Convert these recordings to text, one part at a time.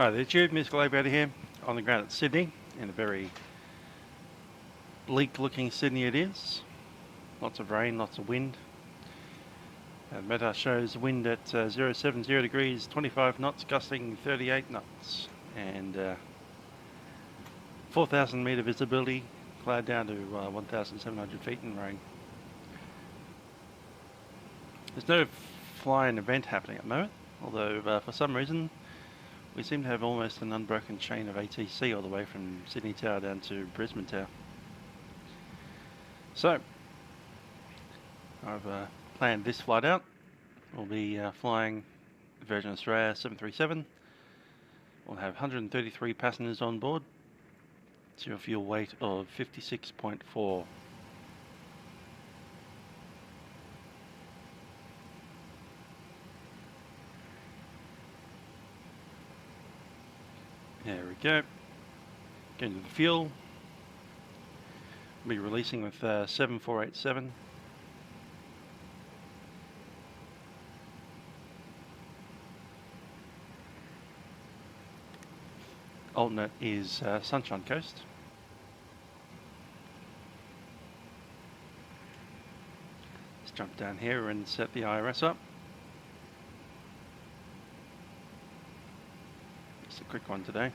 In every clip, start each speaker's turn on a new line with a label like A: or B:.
A: Hi there, Jude, Musical Aviator here, on the ground at Sydney, in a very bleak looking Sydney it is. Lots of rain, lots of wind. The META shows wind at 070 degrees, 25 knots, gusting 38 knots, and 4,000 metre visibility, cloud down to 1,700 feet in rain. There's no fly-in event happening at the moment, although for some reason we seem to have almost an unbroken chain of ATC all the way from Sydney Tower down to Brisbane Tower. So, I've planned this flight out. We'll be flying Virgin Australia 737. We'll have 133 passengers on board to a fuel weight of 56.4. There we go. Going to the fuel. We'll be releasing with 7487. Alternate is Sunshine Coast. Let's jump down here and set the IRS up. Just a quick one today.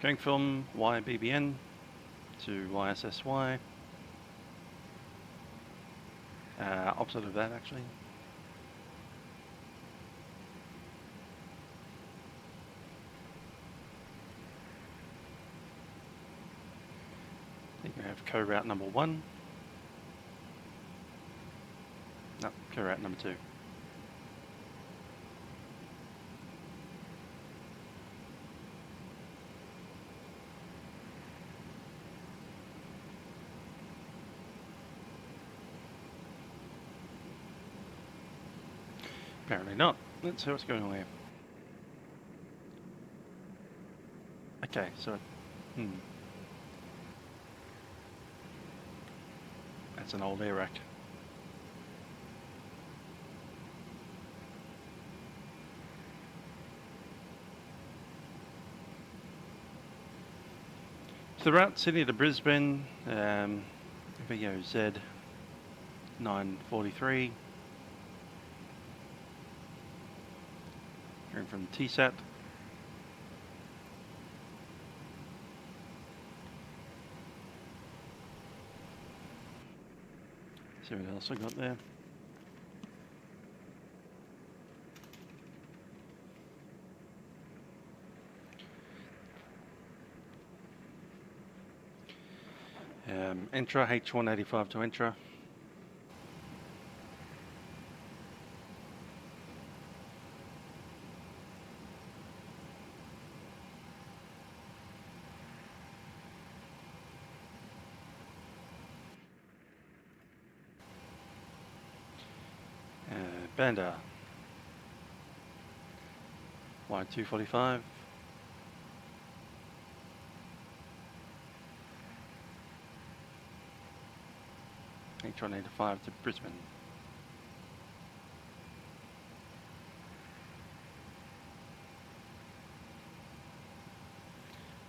A: Going from YBBN to YSSY. Opposite of that actually. I think we have co-route number 1. No, co-route number 2. Apparently not. Let's see what's going on here. Okay, so that's an old air rack. So the route Sydney to Brisbane, VOZ 943. Going from TSAT. See what else I got there. Entra, H185 to Entra. Bandar Y245. H185 to Brisbane.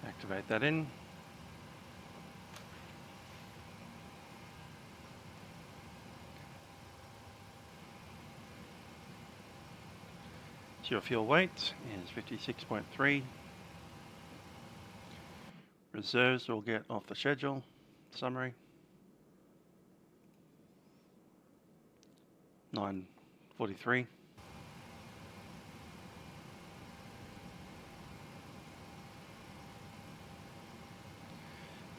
A: Activate that in. Your fuel weight is 56.3. Reserves will get off the schedule. Summary. 943.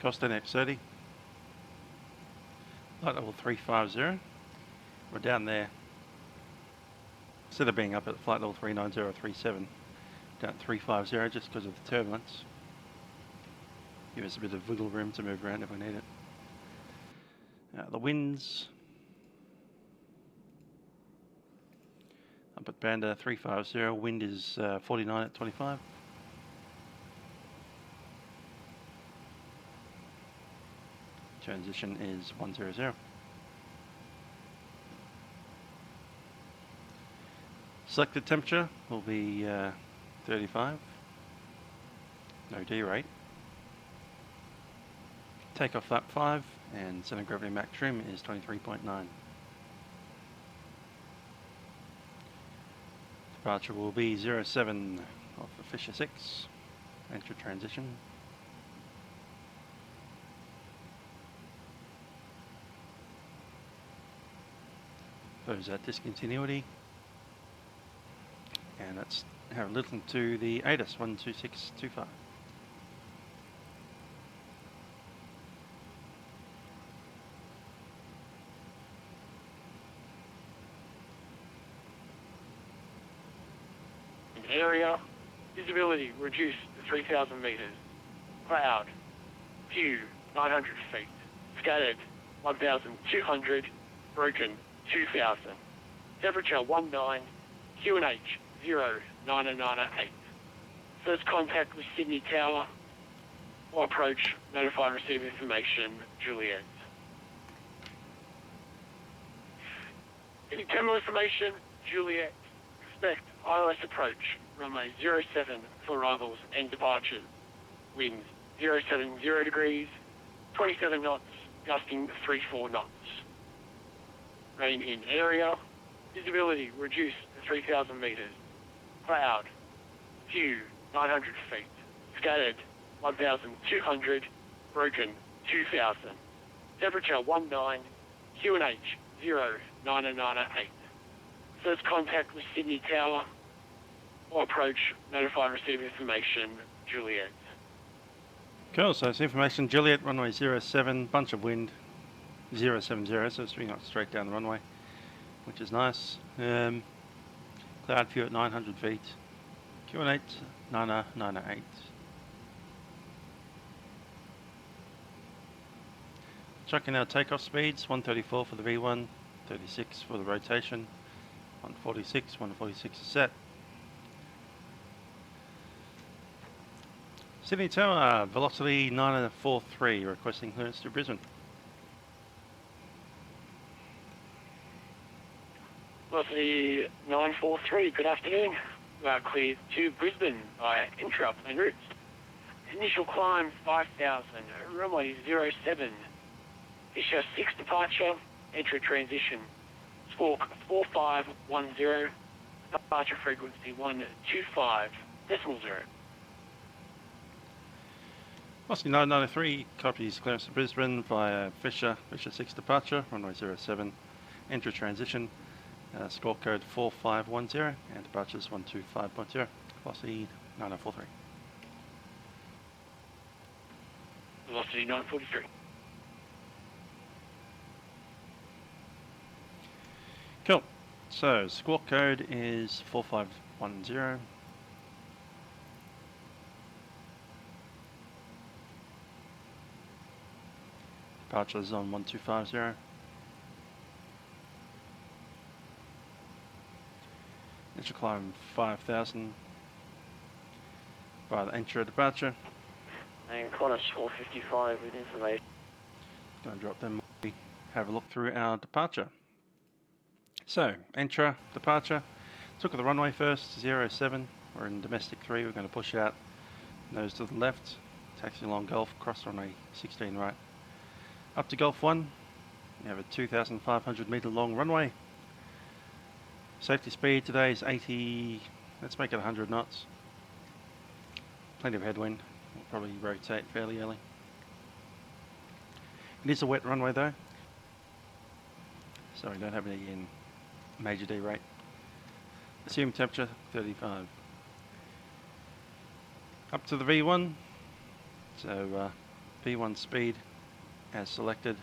A: Cost NX30. Flight level 350. We're down there. Instead of being up at flight level 39037, down at 350 just because of the turbulence. Give us a bit of wiggle room to move around if we need it. The winds. Up at Bandar 350, wind is 49 at 25. Transition is 100. Selected temperature will be 35. no D-rate. Takeoff flap 5 and center gravity Mach trim is 23.9. Departure will be 07 off the Fisher 6. Enter transition. Close at discontinuity. And let's have a listen to the ATIS 12625.
B: Area, visibility reduced to 3,000 meters. Cloud, view 900 feet. Scattered 1,200. Broken 2,000. Temperature 19. QNH 0998. First contact with Sydney Tower. Or approach, notify and receive information, Juliet. Any terminal information, Juliet. Expect ILS approach, runway 07 for arrivals and departures. Winds 070 degrees, 27 knots, gusting 34 knots. Rain in area, visibility reduced to 3,000 meters. Cloud, view 900 feet. Scattered 1,200, broken 2,000. Temperature 19, QNH 0998. First contact with Sydney Tower. Or approach, notify and receive information, Juliet.
A: Cool, so it's information Juliet, runway 07, bunch of wind, 070, so it's 3 knots straight down the runway, which is nice. Cloud view at 900 feet, QNH 998. Checking our takeoff speeds, 134 for the V1, 36 for the rotation, 146 is set. Sydney Tower, velocity 943, requesting clearance to Brisbane.
B: Velocity 943, good afternoon. Cleared to Brisbane by intra-plane routes. Initial climb 5,000, runway 07. Fisher 6 departure, entry transition. Squawk 4510, departure frequency 125.0.
A: Velocity 993, copies clearance to Brisbane via Fisher 6 departure, runway 07, entry transition, squawk code 4510, and departures 125.0, velocity 9043.
B: Velocity 943.
A: Cool. So squawk code is 4510. Departures on 1250. Initial climb 5,000 by the entry departure.
B: And Qantas 455 with information.
A: Going to drop them. Have a look through our departure. So, Entra, departure. Took the runway first, 07. We're in domestic 3. We're going to push out, nose to the left, taxi along Gulf, cross runway 16 right. Up to Gulf 1, we have a 2,500 metre long runway. Safety speed today is 80, let's make it 100 knots. Plenty of headwind, we'll probably rotate fairly early. It is a wet runway though, so we don't have any major D rate. Assumed temperature 35. Up to the V1, so V1 speed as selected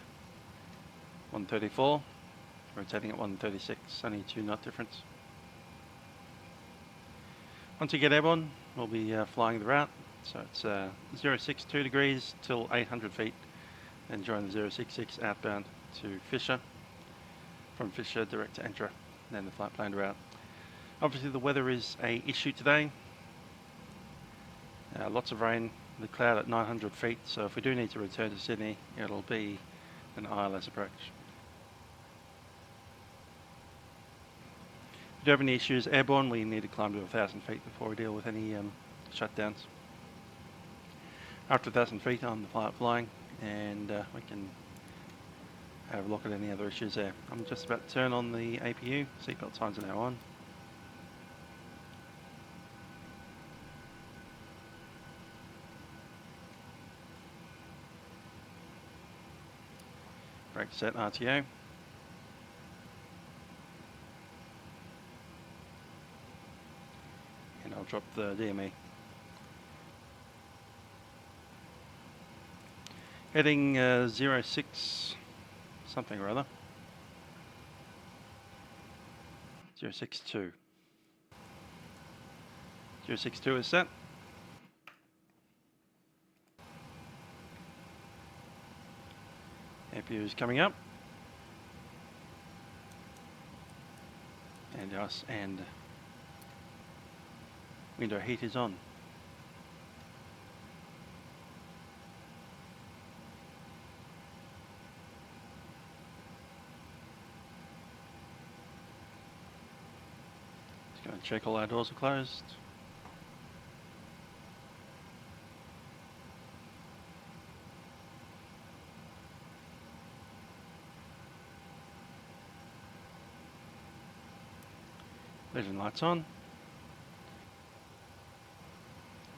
A: 134, rotating at 136, only 2 knot difference. Once you get airborne, we'll be flying the route, so it's 062 degrees till 800 feet, then join the 066 outbound to Fisher, from Fisher direct to Entra, then the flight planned route. Obviously the weather is a issue today, lots of rain, the cloud at 900 feet, so if we do need to return to Sydney, it'll be an ILS approach. If we do have any issues airborne, we need to climb to 1,000 feet before we deal with any shutdowns. After 1,000 feet on the flying, and we can have a look at any other issues there. I'm just about to turn on the APU. Seatbelt signs are now on. Brake set, RTO. And I'll drop the DME. Heading 06 something or other. 062. 062 is set. APU is coming up. And window heat is on. Just going to check all our doors are closed. Legend lights on.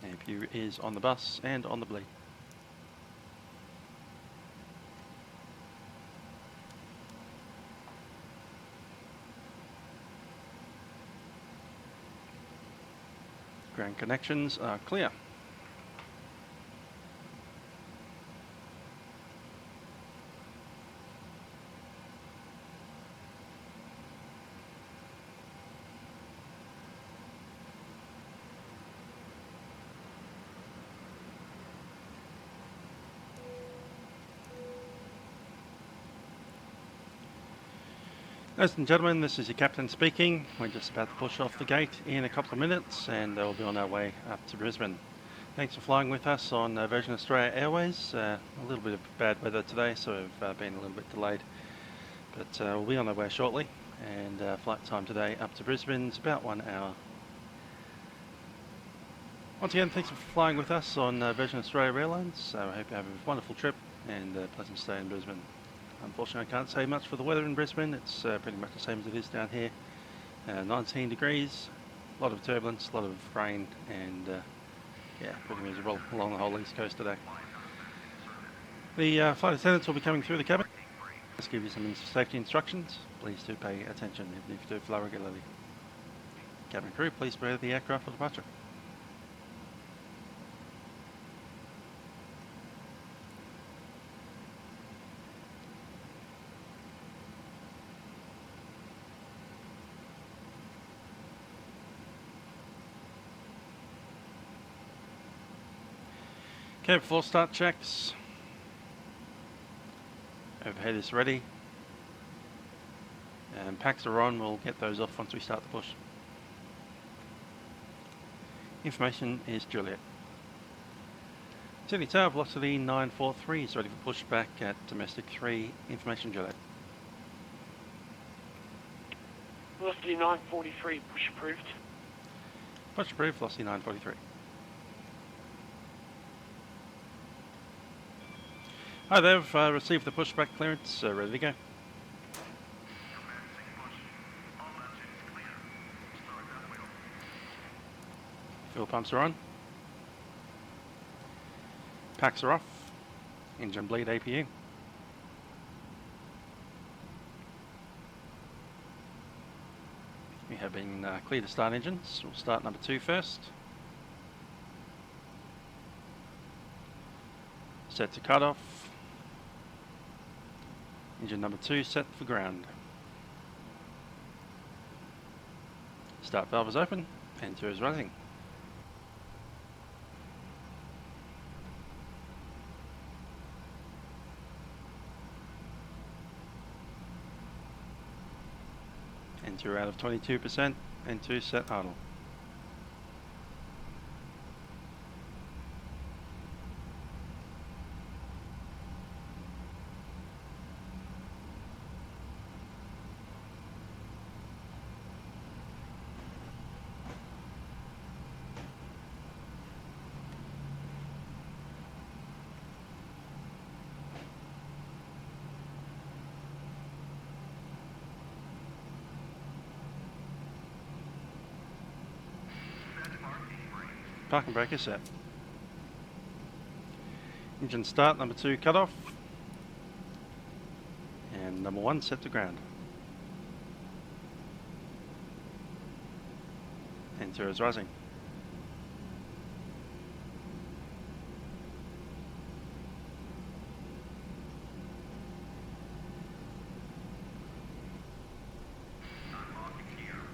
A: APU is on the bus and on the bleed. Ground connections are clear. Ladies and gentlemen, this is your captain speaking. We're just about to push off the gate in a couple of minutes and we'll be on our way up to Brisbane. Thanks for flying with us on Virgin Australia Airways. A little bit of bad weather today, so we've been a little bit delayed. But we'll be on our way shortly, and flight time today up to Brisbane is about 1 hour. Once again, thanks for flying with us on Virgin Australia Airlines. I hope you have a wonderful trip and a pleasant stay in Brisbane. Unfortunately, I can't say much for the weather in Brisbane. It's pretty much the same as it is down here. 19 degrees, a lot of turbulence, a lot of rain, and yeah, pretty miserable along the whole east coast today. The flight attendants will be coming through the cabin. Let's give you some safety instructions. Please do pay attention if you do fly regularly. Cabin crew, please prepare the aircraft for departure. Okay, before start checks, overhead is ready, and packs are on. We'll get those off once we start the push. Information is Juliet. Sydney Tower, velocity 943 is ready for pushback at domestic 3. Information Juliet.
B: Velocity 943, push approved.
A: Push approved, velocity 943. Hi there, I've received the pushback clearance, ready to go. Fuel pumps are on. Packs are off. Engine bleed APU. We have been cleared to start engines. We'll start number 2 first. Set to cut off. Engine number 2 set for ground. Start valve is open and 2 is running. And 2 out of 22% and 2 set idle. parking brake is set. Engine start, number 2 cut off. And number 1 set to ground. And 0 is rising.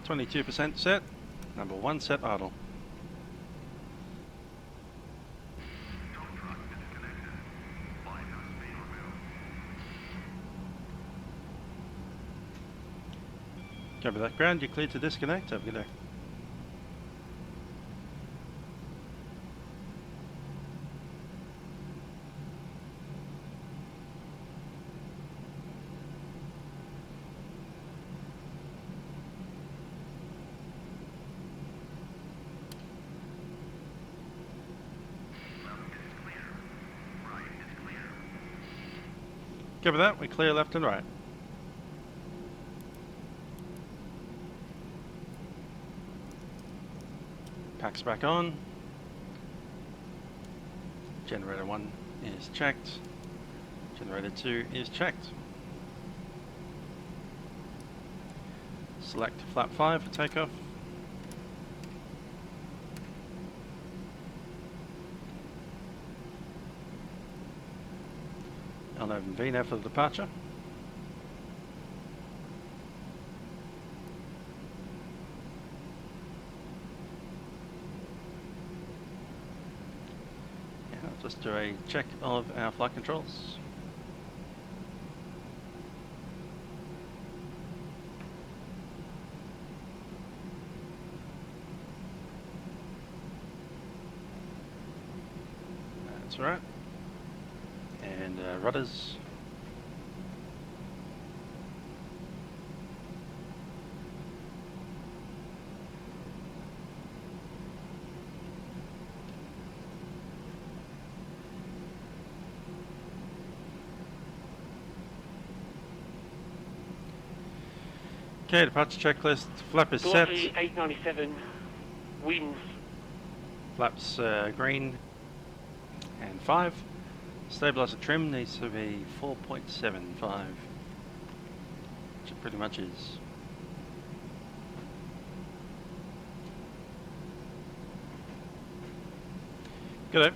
A: %, set. Number 1 set idle. Cover that ground, you're cleared to disconnect. Have a good day. Cover that, we clear left and right. Packs back on. Generator 1 is checked. Generator 2 is checked. Select flap 5 for takeoff. L9 V now for the departure. Just do a check of our flight controls. That's right. And rudders. Okay, departure checklist. Flap is set.
B: 897 winds.
A: Flaps green and 5. Stabilizer trim needs to be 4.75, which it pretty much is. Good day.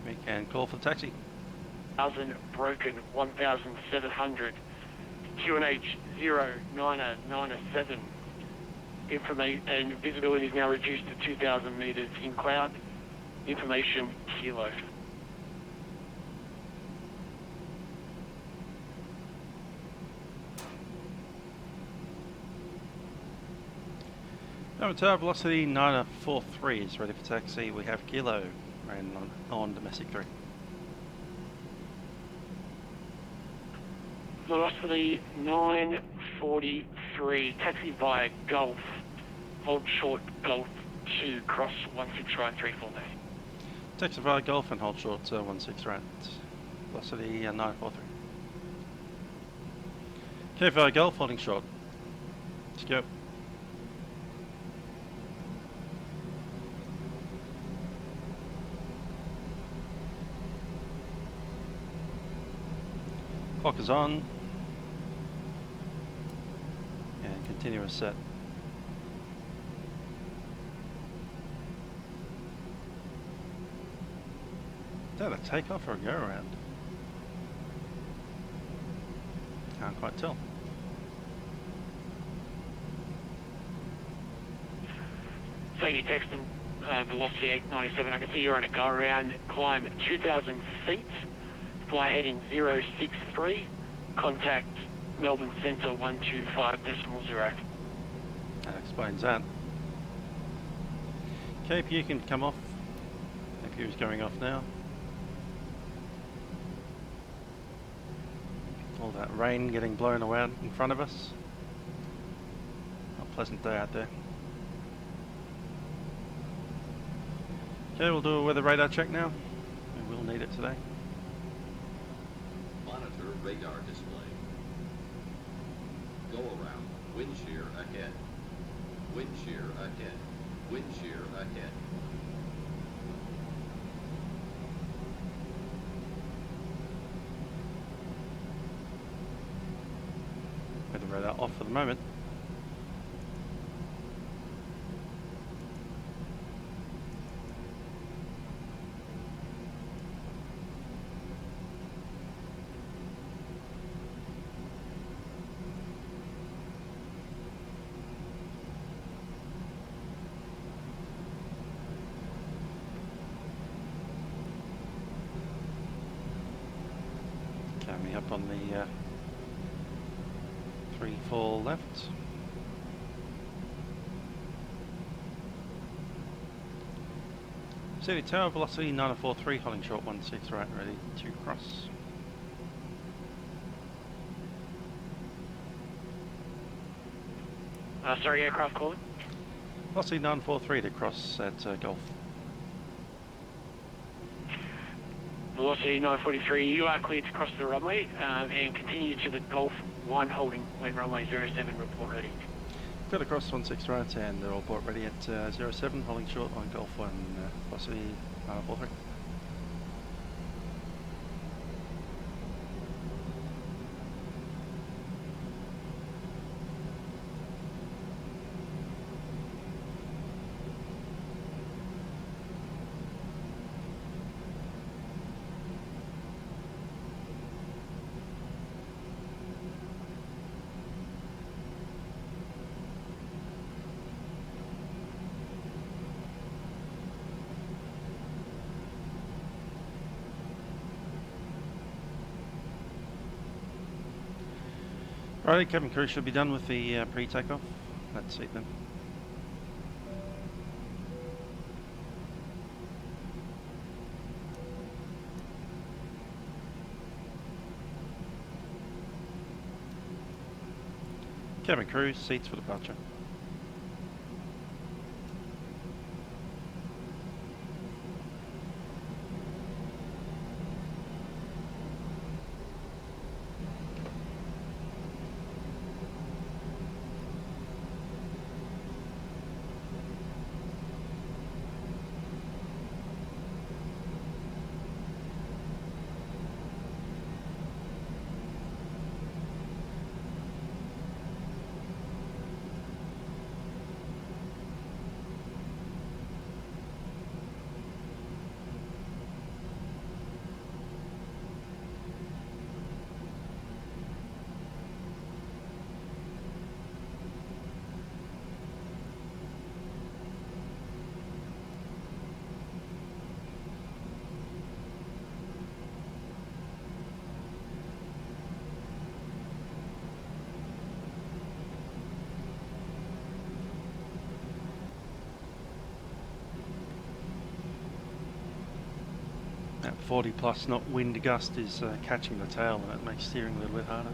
A: We can call for the taxi.
B: 1,000 broken, 1,700. QNH 09997. Information and visibility is now reduced to 2,000 meters in cloud. Information kilo.
A: Number tower velocity 943 is ready for taxi. We have kilo and on domestic 3.
B: Velocity 943, taxi via Gulf, hold short Gulf 2, cross 16 right 34 there.
A: Taxi via Gulf and hold short 16 right, velocity 943. Okay, via Gulf, holding short. Let's go. Clock is on. And continuous set. Is that a takeoff or a go around? Can't quite tell.
B: So you texting velocity 897, I can see you're on a go around, climb 2,000 feet. Fly heading 063, contact Melbourne Centre 125.0.
A: That explains that. KPU can come off. KPU is going off now. All that rain getting blown away in front of us. A pleasant day out there. Okay, we'll do a weather radar check now. We will need it today.
C: Radar display. Go around. Wind shear ahead. Wind shear ahead. Wind shear ahead.
A: With the radar off for the moment. Coming up on the 3-4 left. City Tower, velocity 943, holding short 16 right, ready to cross.
B: Sorry, aircraft calling.
A: Velocity 943 to cross at Golf.
B: Velocity 943, you are cleared to cross the runway and continue to the Golf 1 holding when runway 07 report ready.
A: Got across 16 right and they're all port ready at 07, holding short on Golf 1, velocity 943. Righty, cabin crew should be done with the pre-takeoff. Let's seat them. Cabin crew, seats for departure. That 40 plus knot wind gust is catching the tail and it makes steering a little bit harder.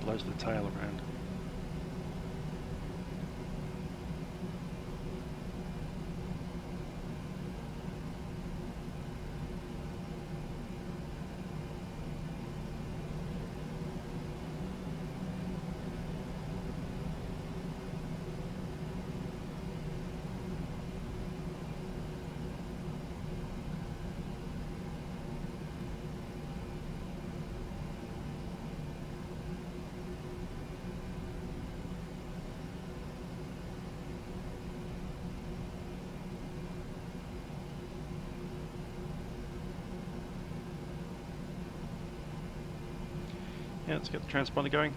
A: Blows the tail around. Yeah, let's get the transponder going.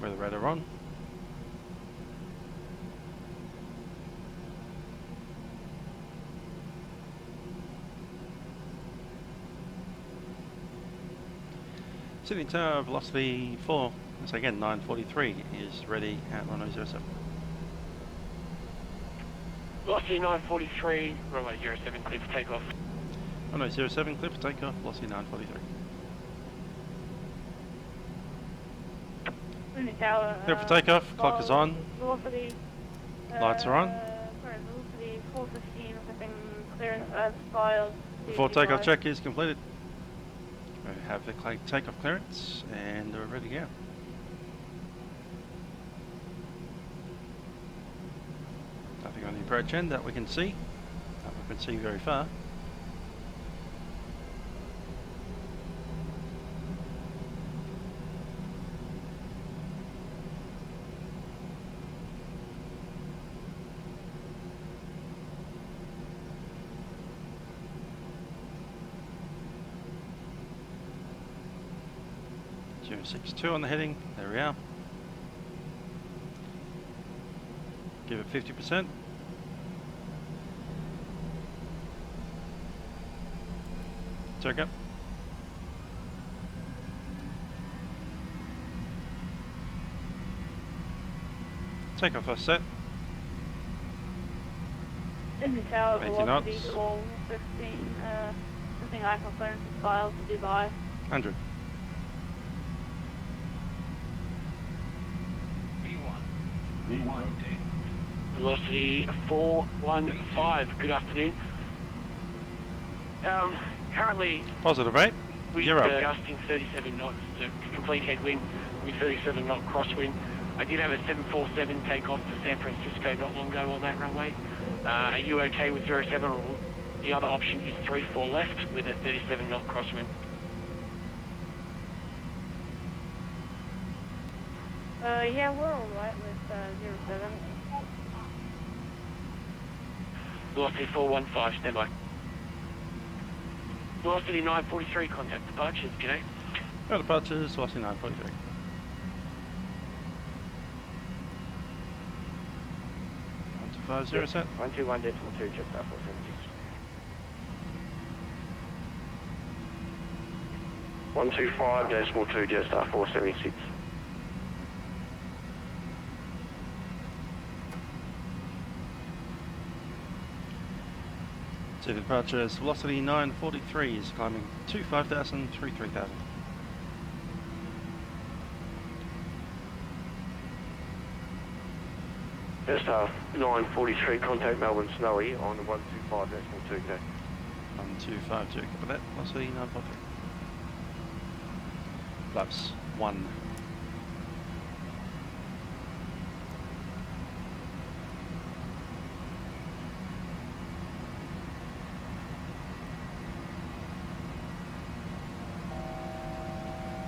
A: Weather radar on. Sydney Tower, velocity 4, so again 943 is ready at runway 07.
B: Velocity 943, runway 07, clear for takeoff.
A: Runway 07, clear for takeoff, velocity 943.
D: Sydney Tower.
A: Clear for takeoff, clock is on,
D: Velocity.
A: lights are on.
D: Sorry, velocity 415, I think clearance as filed.
A: Before takeoff check is completed, we have the takeoff clearance and we're ready to go. Nothing on the approach end that we can see. We can see very far. Zero 62 on the heading. There we are. Give it 50%. Check up. Take off first set.
D: Tower
A: 80
D: velocity
A: knots.
D: all 15, something like a clearance files to Dubai.
A: 100.
B: Velocity 415. Good afternoon. Currently
A: Positive 8.
B: we're
A: You're up.
B: adjusting 37 knots to complete headwind with 37 knot crosswind. I did have a 747 take off to San Francisco not long ago on that runway. Are you okay with 07, or the other option is 34 left with a 37 knot crosswind?
D: Yeah, we're alright with 07.
B: Velocity 415, standby. Velocity 943, contact departures, g'day.
A: Go departures, velocity 943. One two 50 set.
E: 121.2, just after 476. 125.2, just after 476.
A: So the departure is velocity 943 is climbing 25,000 through 3,000.
E: Just 943, contact Melbourne Snowy on 125.2, okay.
A: 1252, copy that, velocity 943. Flaps 1.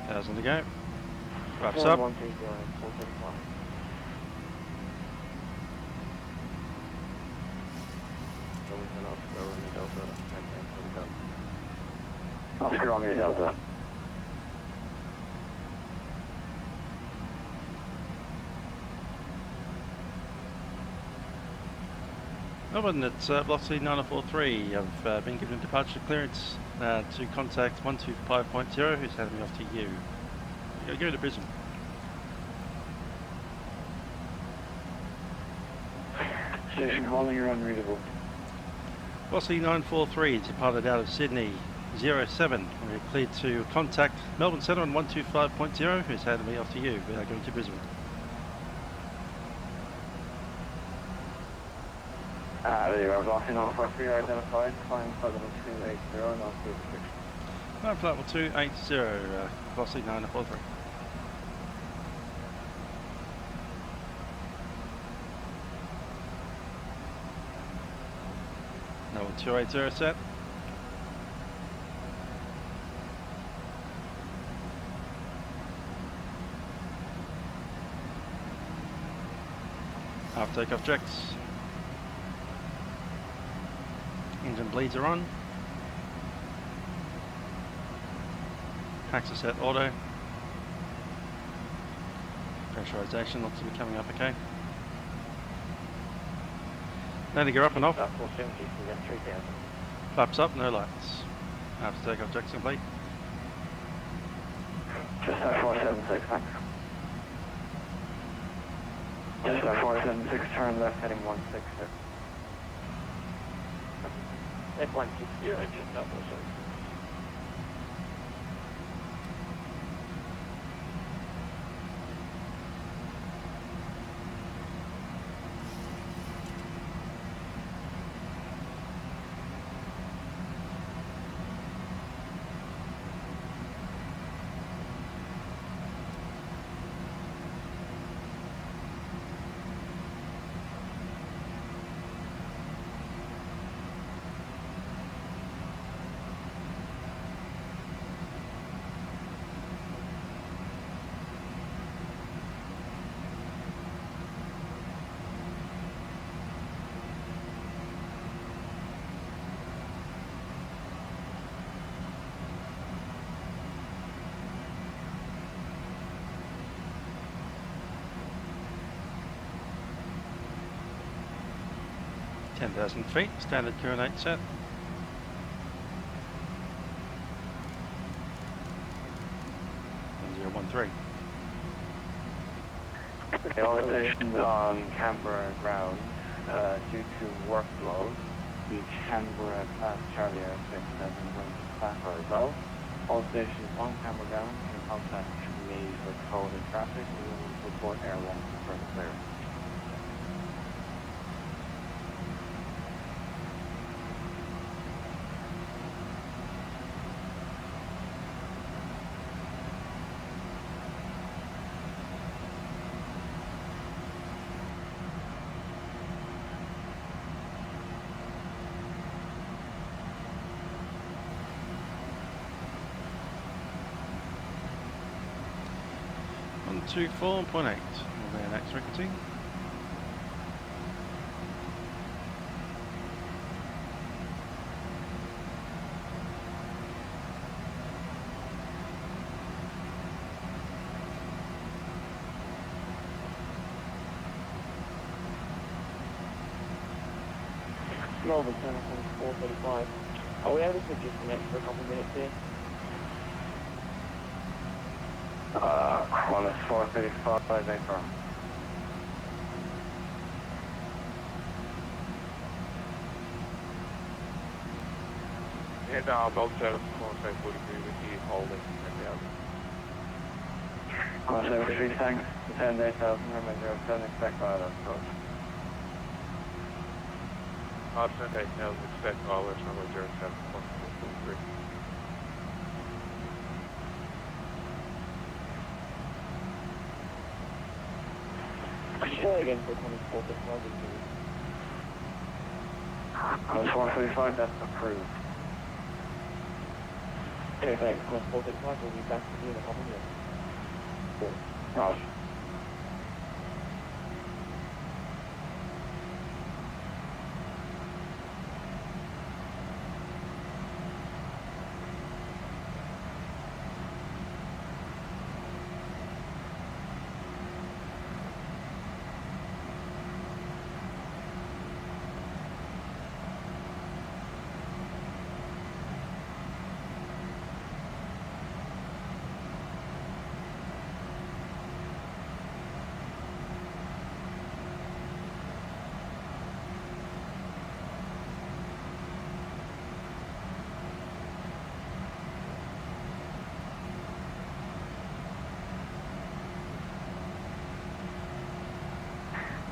A: Thousand to go. Flaps up.
E: 130, Oscar on your Delta.
A: Melbourne, it's velocity 943. I've been given departure clearance to contact 125.0, who's heading me off to you. Go to Brisbane.
E: Station calling, you're unreadable.
A: Velocity 943 departed out of Sydney 07. We're cleared to contact Melbourne Centre on 125.0, who's heading me off to you. We are going to Brisbane.
E: There you are, velocity 943, identified, climb level 280, not 36.
A: No, flight level 280, velocity 943. Level 280 set. After takeoff checks. Engine bleeds are on. Packs are set auto. Pressurization looks to be coming up okay. Landing gear up and off.
E: 470, we got 3,000.
A: Flaps up, no lights. After takeoff checks complete.
E: Just 476, thanks. Just 476, turn left, heading 166. F160, just 476.
A: 10,000 feet, standard coordinate set. And 013.
E: Okay, all stations on Canberra ground, due to workload, the Canberra class Charlie Air 67 went flat horizontal. All stations on Canberra ground can contact me for code and traffic and will report Air 1 for further clearance.
A: To 4.8 on their next frequency.
B: Melbourne, 435. Are we able to disconnect for a couple of minutes here?
E: One is 435, they firm.
F: And Belt 7, 43 with you, holding 10,000.
E: 173, thanks. 10,000, remember 07, expect pilot approach.
F: 10,000, expect pilot, number 07, 43.
B: Again for 2435.
E: On 435, that's approved.
B: Okay, thanks. 2435, we'll be back with you in a couple of minutes.
E: Roger.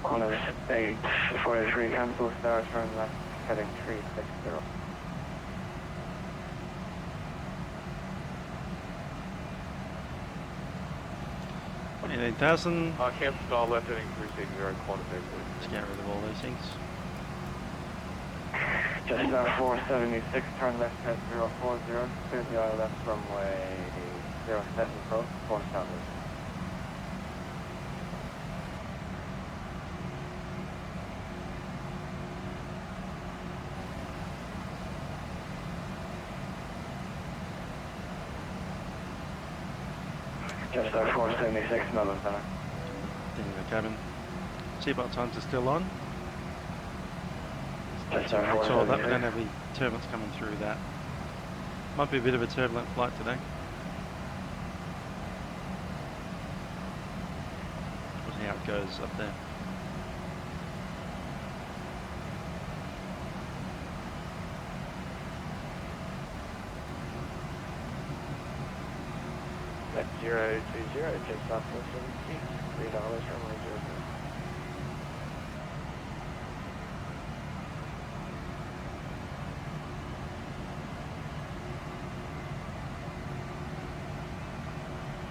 E: On a 843, cancel star, turn left, heading 360.
A: And 8,000.
F: Cancel star left heading 360, quantitative.
A: Let's get rid of all those things.
E: Just now 476, turn left, head 040, clear the ILS runway 07 approach, 4 standard. Just our 476, Melbourne Center.
A: In the cabin. Seatbelt signs are still on.
E: Just our
A: Make sure that we
E: 476.
A: don't have any turbulence coming through that. Might be a bit of a turbulent flight today. We'll see how it goes up there.
B: That's 020, take Southwest 17, $3 runway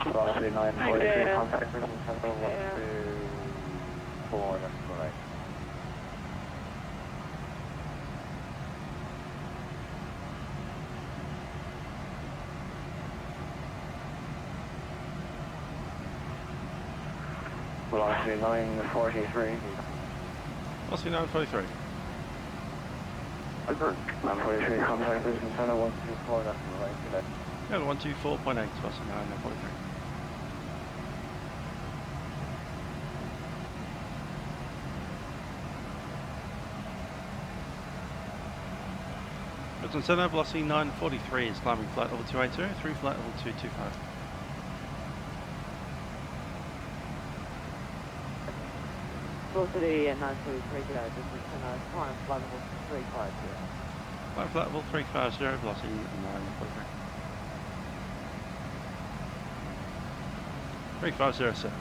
B: 00.
E: Velocity 943, contact Brisbane Center, 124, that's correct. Velocity 943.
A: Velocity 943.
E: 943, contact Brisbane Center, 124, that's correct.
A: Yeah, 124.8, velocity 943. Brisbane Centre, velocity 943 is climbing flight level 280 through flight level 225.
G: Velocity at 943 today, Brisbane Centre, climb flight level 350.
A: Climb flight level 350, velocity 943. 350, sir.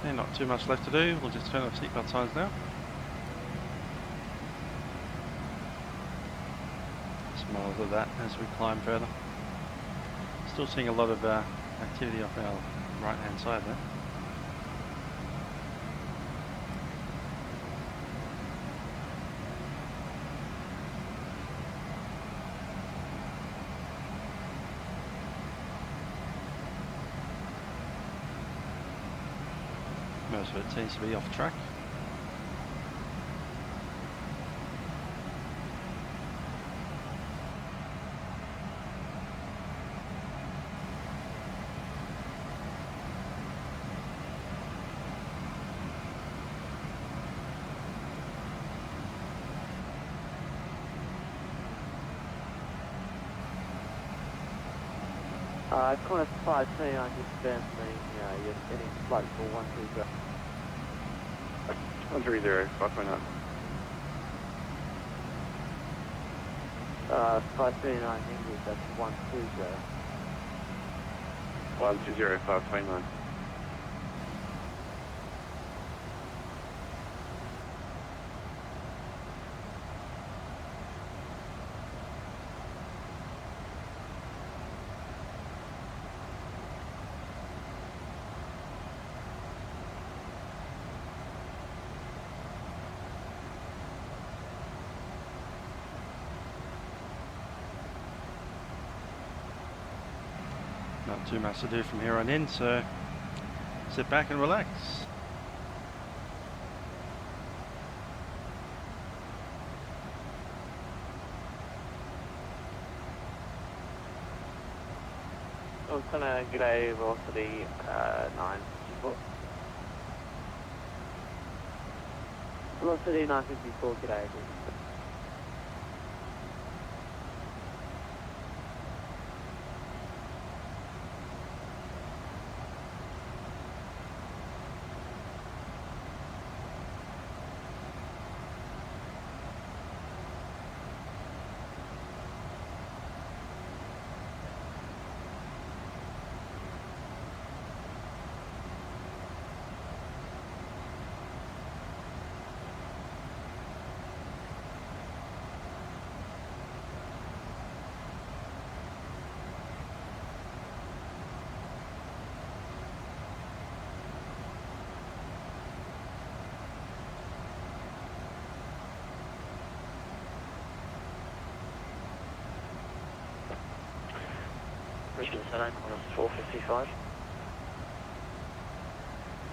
A: Yeah, not too much left to do, we'll just turn off seatbelt signs now. Smiles of that as we climb further. Still seeing a lot of activity off our right hand side there. Most of it seems to be off track.
G: Corner 529, just been you're getting flight for 130.
E: 130, 529.
G: 539 English, that's 120.
E: 120, 529.
A: Not too much to do from here on in, so sit back and relax.
G: Oh, Connor, g'day, velocity 954. Velocity 954, g'day.
B: Brisbane Centre, corner 455.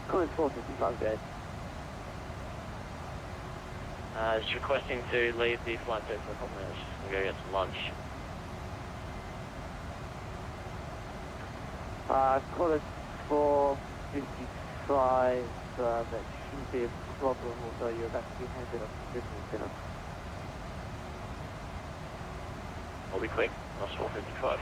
G: Corner 455, guys.
B: Just requesting to leave the flight deck for a couple minutes. We're going to get some lunch.
G: Corner 455, that shouldn't be a problem, although you're about to be handed off to Brisbane Centre.
B: I'll be quick. That's 455.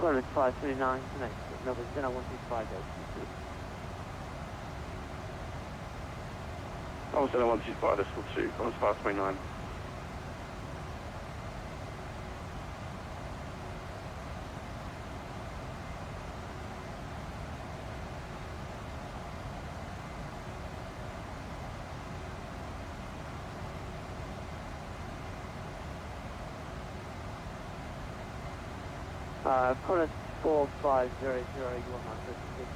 G: Quadrant 529, connect with Melbourne Center 125 HDD.
F: Melbourne Center 125 decimal 2, Quadrant 529.
G: Quadrant 4500, you are not listening.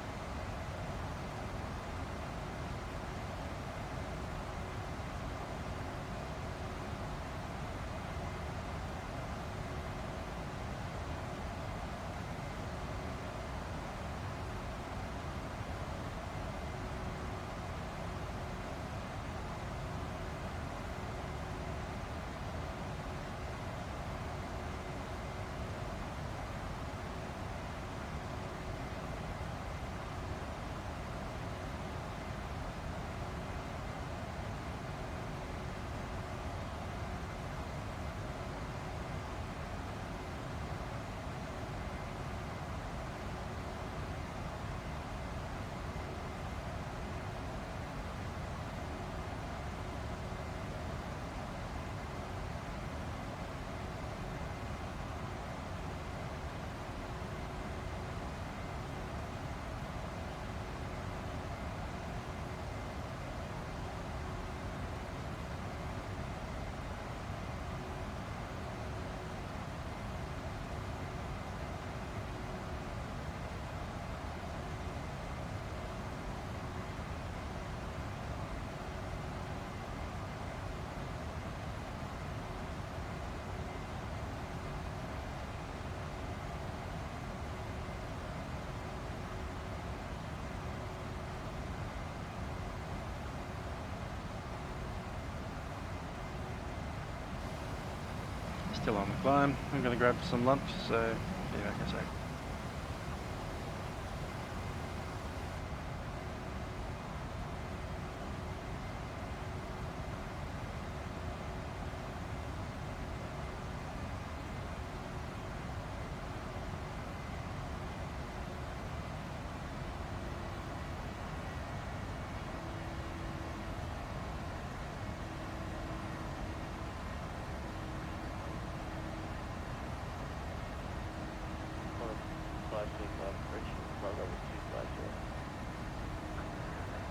A: Still on the climb. I'm going to grab some lunch, so be back in a sec.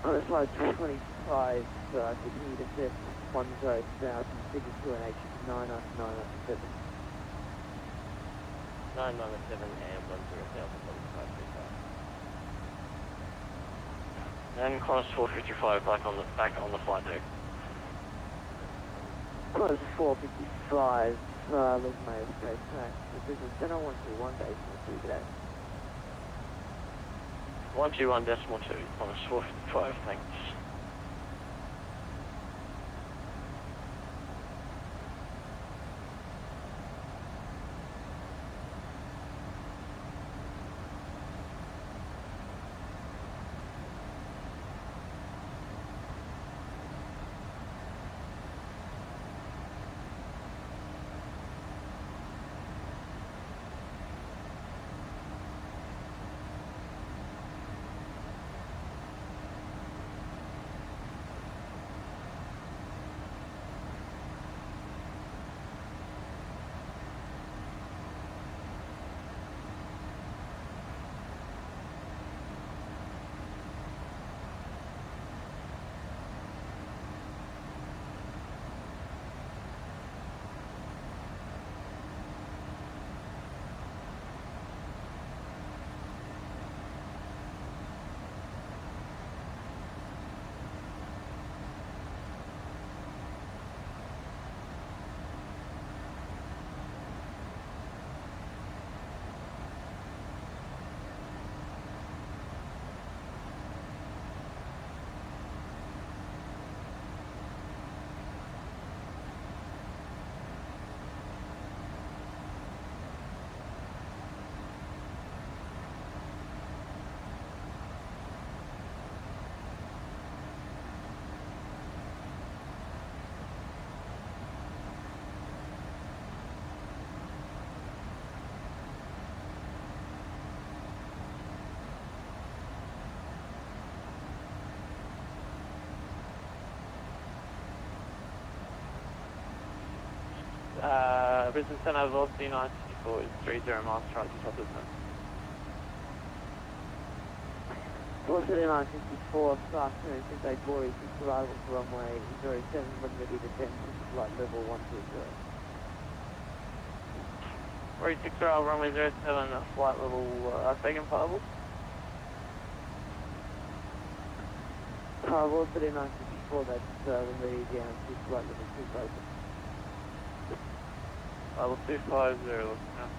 G: On the slide 25, continue to set 10,000, figure 2 and H 997.
H: 997 and 10,000 and Qantas 455 back on the flight deck.
G: Close 455, look my space track. This is Center 121 decimal 2 today.
H: 121 decimal 2, Qantas 455, thanks.
E: Brisbane Centre, velocity 964 is 30 miles, try to top of them.
G: Velocity 964, fast turn, Saitek boys, arrival to runway 07, when ready to descend, flight level 120.
E: Rory 6 runway 07, flight level, Facecam fireable.
G: Velocity 964, that's when ready down to flight level 250.
E: Level 250, looking now.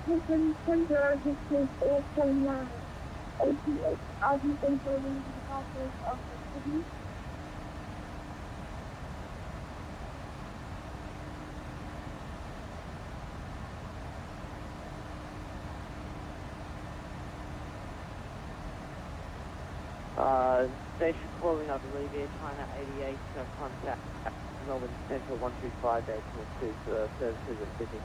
I: Brisbane Centre, this is Airplane 88. Are you entering the houses of the city?
G: Station calling, I believe, Air China 88, contact Melbourne Central 125 decimal 2 for services at Sydney.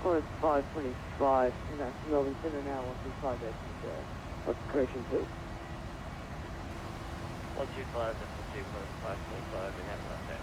G: It's 525, and that's Melbourne Centre now, 125 decimal 2. What's the correction, please?
E: 125, that's the 525, we have that there.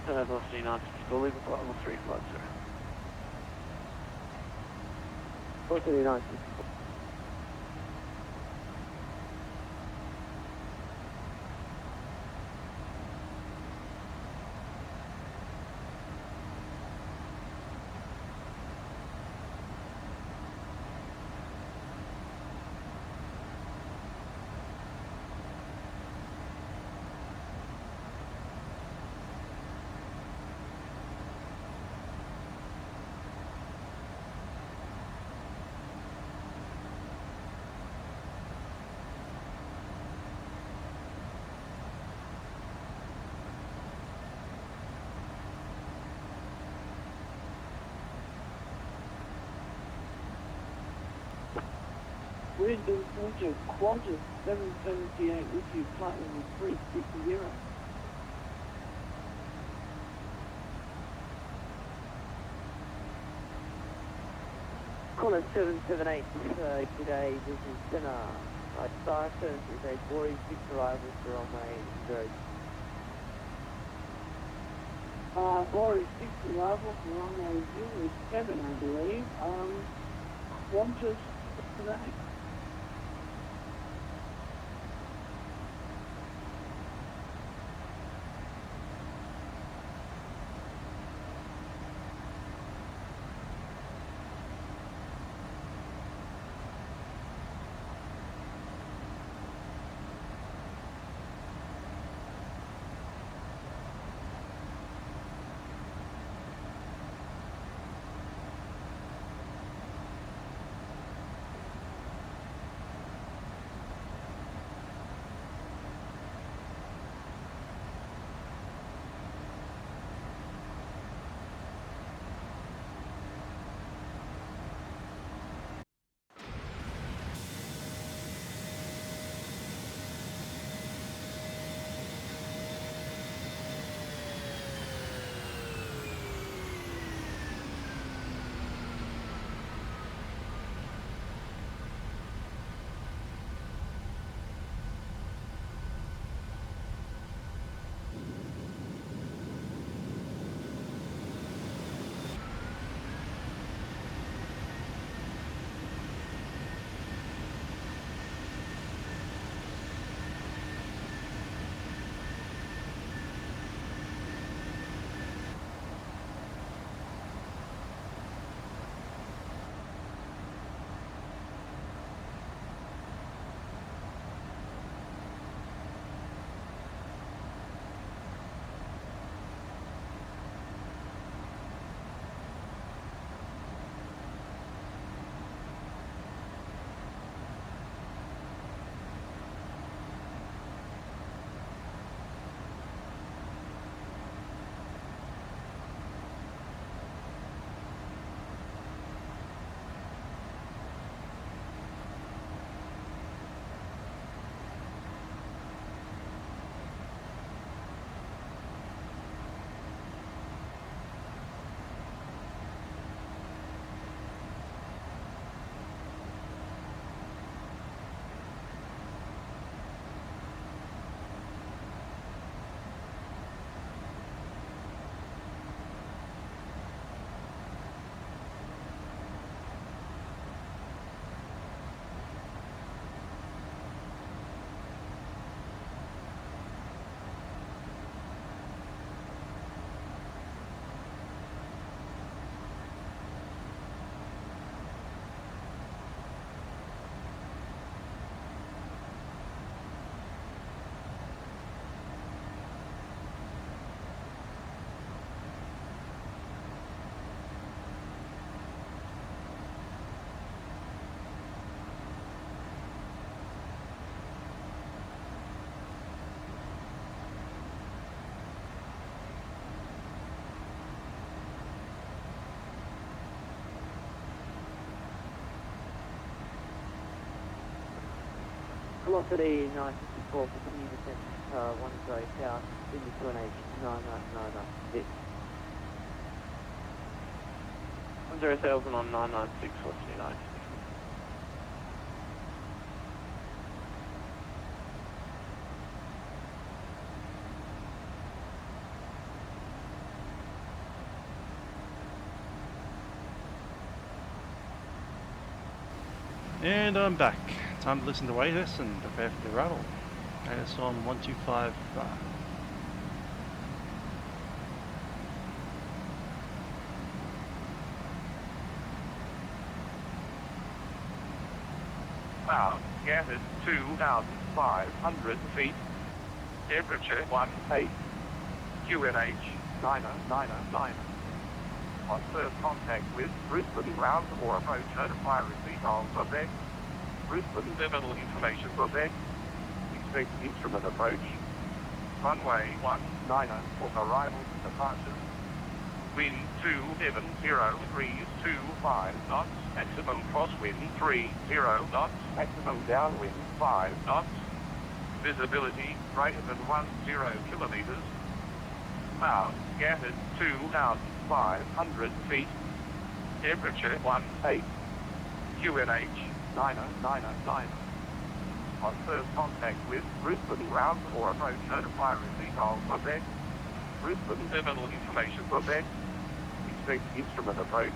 E: Brisbane velocity 964, leave a level 3 flight, sir.
G: Velocity 964.
I: Brisbane Centre, Quadrant 778 with you, flight level 360.
G: Caller 778, today, this is Dinner. Star 738, boarding 6 arrivals for runway 0.
I: Boarding 6 arrivals for runway 07, I believe. Qantas today.
G: Velocity 954, continue descent, 10 south, into 2NH 9996.
H: 10,000 on 996, velocity 9.
A: And I'm back. Time to listen to ATIS and prepare for the rattle. ATIS on 125 bar.
F: Gas is 2,500 feet. Temperature 18. QNH 999. On first contact with Brisbane ground or approach, notify receipt of subject. Brisbane terminal information subject. Expect instrument approach. Runway 19 for arrivals and departures. Wind 270.25 knots. Maximum crosswind 30 knots. Maximum downwind 5 knots. Visibility greater than 10 kilometers. Now, scattered 2,500 feet. Temperature 18. QNH 90909. On first contact with Brisbane ground or approach notify receipt of OBX. Brisbane terminal information OBX. Expect instrument approach.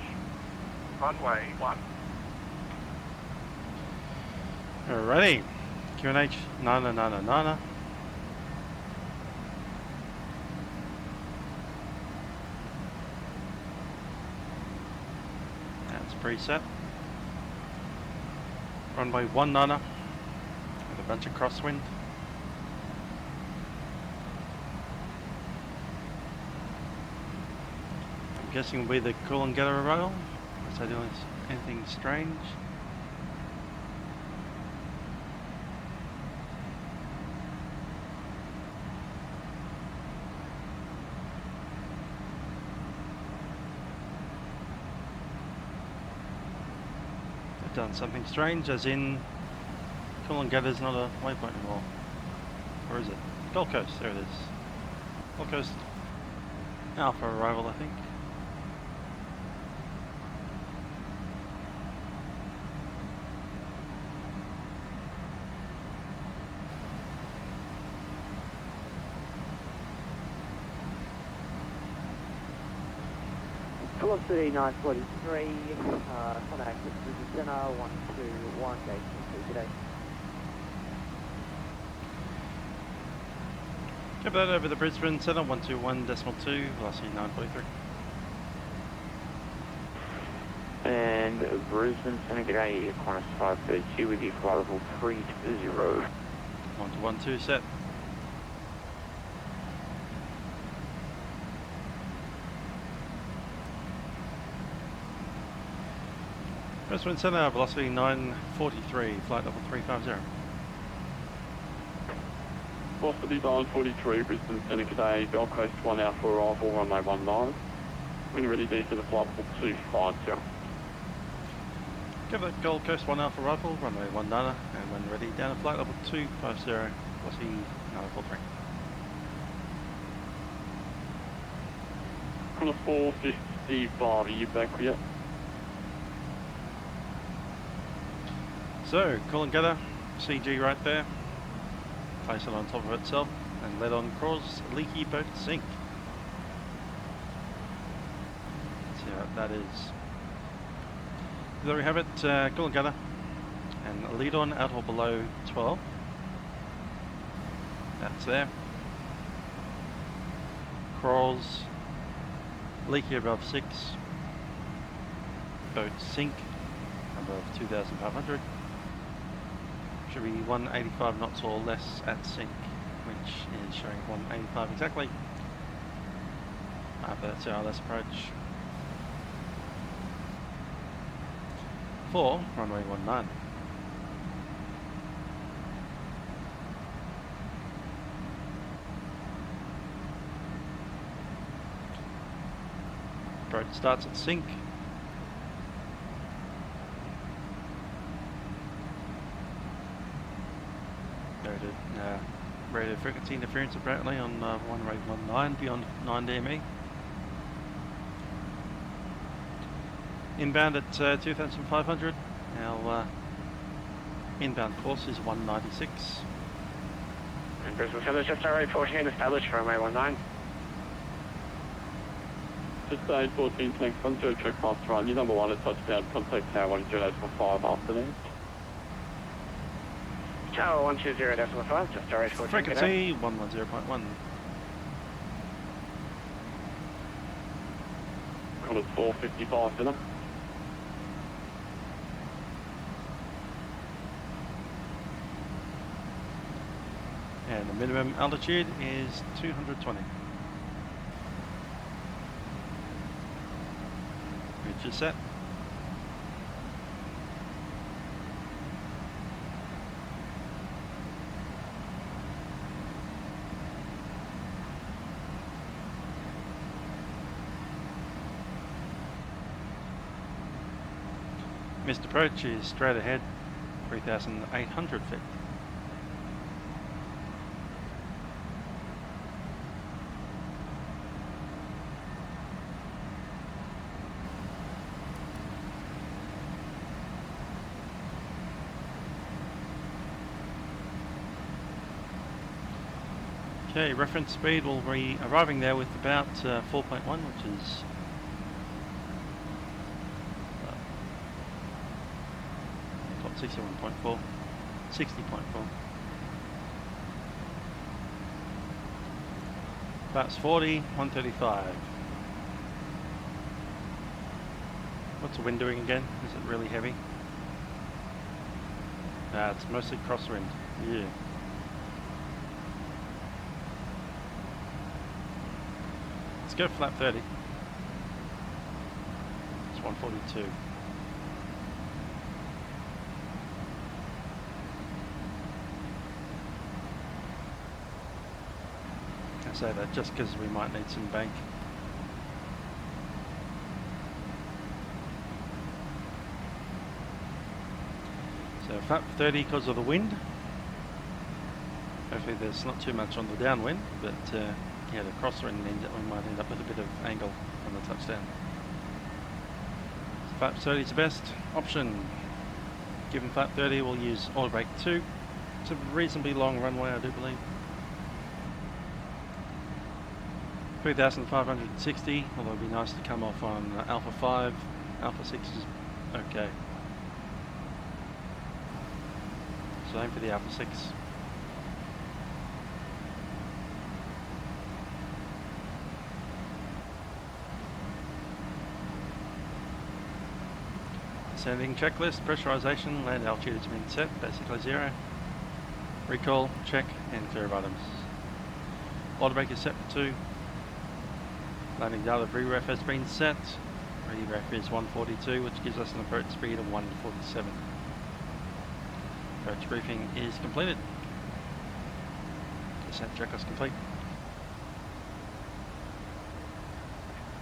F: Runway 1.
A: Alrighty, QNH 90909. That's preset. Runway 19 with a bunch of crosswind. I'm guessing it'll be the Coolangatta rail. Unless I do anything strange. Done something strange, as in Coolangatta is not a waypoint anymore. Or is it? Gold Coast, there it is. Gold Coast Alpha arrival, I think.
G: Velocity 943, contact with Brisbane Centre, 121, gate 2, today.
A: Give that over the Brisbane Centre, 121.2, velocity 943.
E: And Brisbane Centre, g'day, Qantas 532 with you, flight level 320.
A: 121.2 set. Brisbane Centre, velocity 943, flight level 350.
J: Velocity 943, Brisbane Centre, today, Gold Coast 1 Alpha arrival, runway 19. When ready, D for the flight level 250.
A: Give that Gold Coast 1 Alpha arrival, runway 19, and when ready, down to flight level 250, velocity 943.
J: On a 455, are you back yet?
A: So, Coolangatta, CG right there. Place it on top of itself and let on cross, leaky boat sink. See what that is. There we have it, Coolangatta, and lead on at or below 12. That's there. Crawls, leaky above 6. Boat sink above 2,500. Should be 185 knots or less at sink, which is showing 185 exactly. But that's our less approach. For runway 19. Boat starts at sink. Radio frequency interference apparently on runway 19 beyond 9 DME. Inbound at 2,500. Our inbound course is 196.
B: And Brisbane Centre, just RA 14 established for runway 19.
J: Just A 14, thanks, 10 check past run. Your number 1 is touchdown, contact tower 10.5 afternoon.
B: Tower 120.5, just RA 14.
A: Frequency 110.1.
J: Call it 455 dinner.
A: And the minimum altitude is 220. Which is set. Missed approach is straight ahead, 3,800 feet. Okay, reference speed will be arriving there with about 4.1, which is what, 61.4, 60.4. That's 40, 135. What's the wind doing again? Is it really heavy? It's mostly crosswind. Yeah. Let's go flat 30. It's 142. I say that just because we might need some bank. So flat 30 because of the wind. Hopefully there's not too much on the downwind, but yeah, the crosswind means that we might end up with a bit of angle on the touchdown. So flat 30 is the best option. Given flat 30, we'll use Orbx 2. It's a reasonably long runway, I do believe. 3,560, although it'd be nice to come off on Alpha 5. Alpha 6 is okay. So aim for the Alpha 6. Descending checklist, pressurization, land altitude has been set, basically 0. Recall, check, and clear of items. Auto brake is set for 2. Landing data re-ref has been set. Re-ref is 142, which gives us an approach speed of 147. Approach briefing is completed. Descent checklist complete.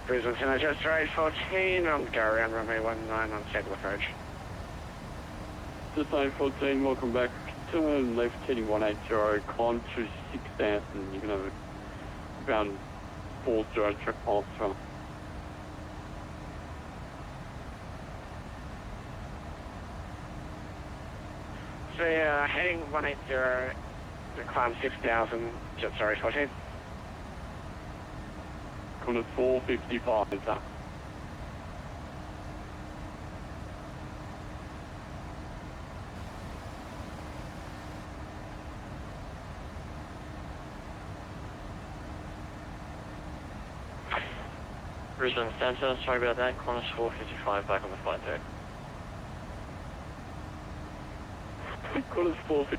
B: Brisbane, just right 14, on go around runway 19 on schedule approach.
J: Just 14, welcome back. Turn left heading 180, climb to 6,000. You're going to have around 40 track past from.
B: So heading 180, to climb 6,000, just sorry 14.
J: Coming at 455, is that?
H: Brisbane Centre, sorry about that. Qantas 455 back on the flight deck.
J: Qantas 450,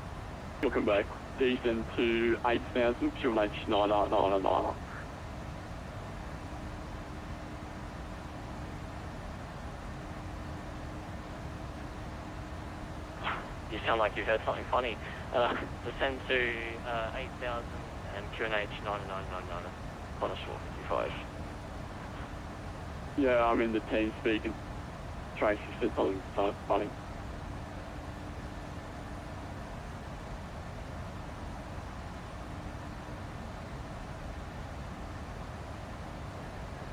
J: welcome back. Descend to 8,000, QNH 9999.
H: You sound like you've heard something funny. Descend to 8,000 and QNH 9999, Qantas 455.
J: Yeah, I'm in the team speaking. Tracy said something funny.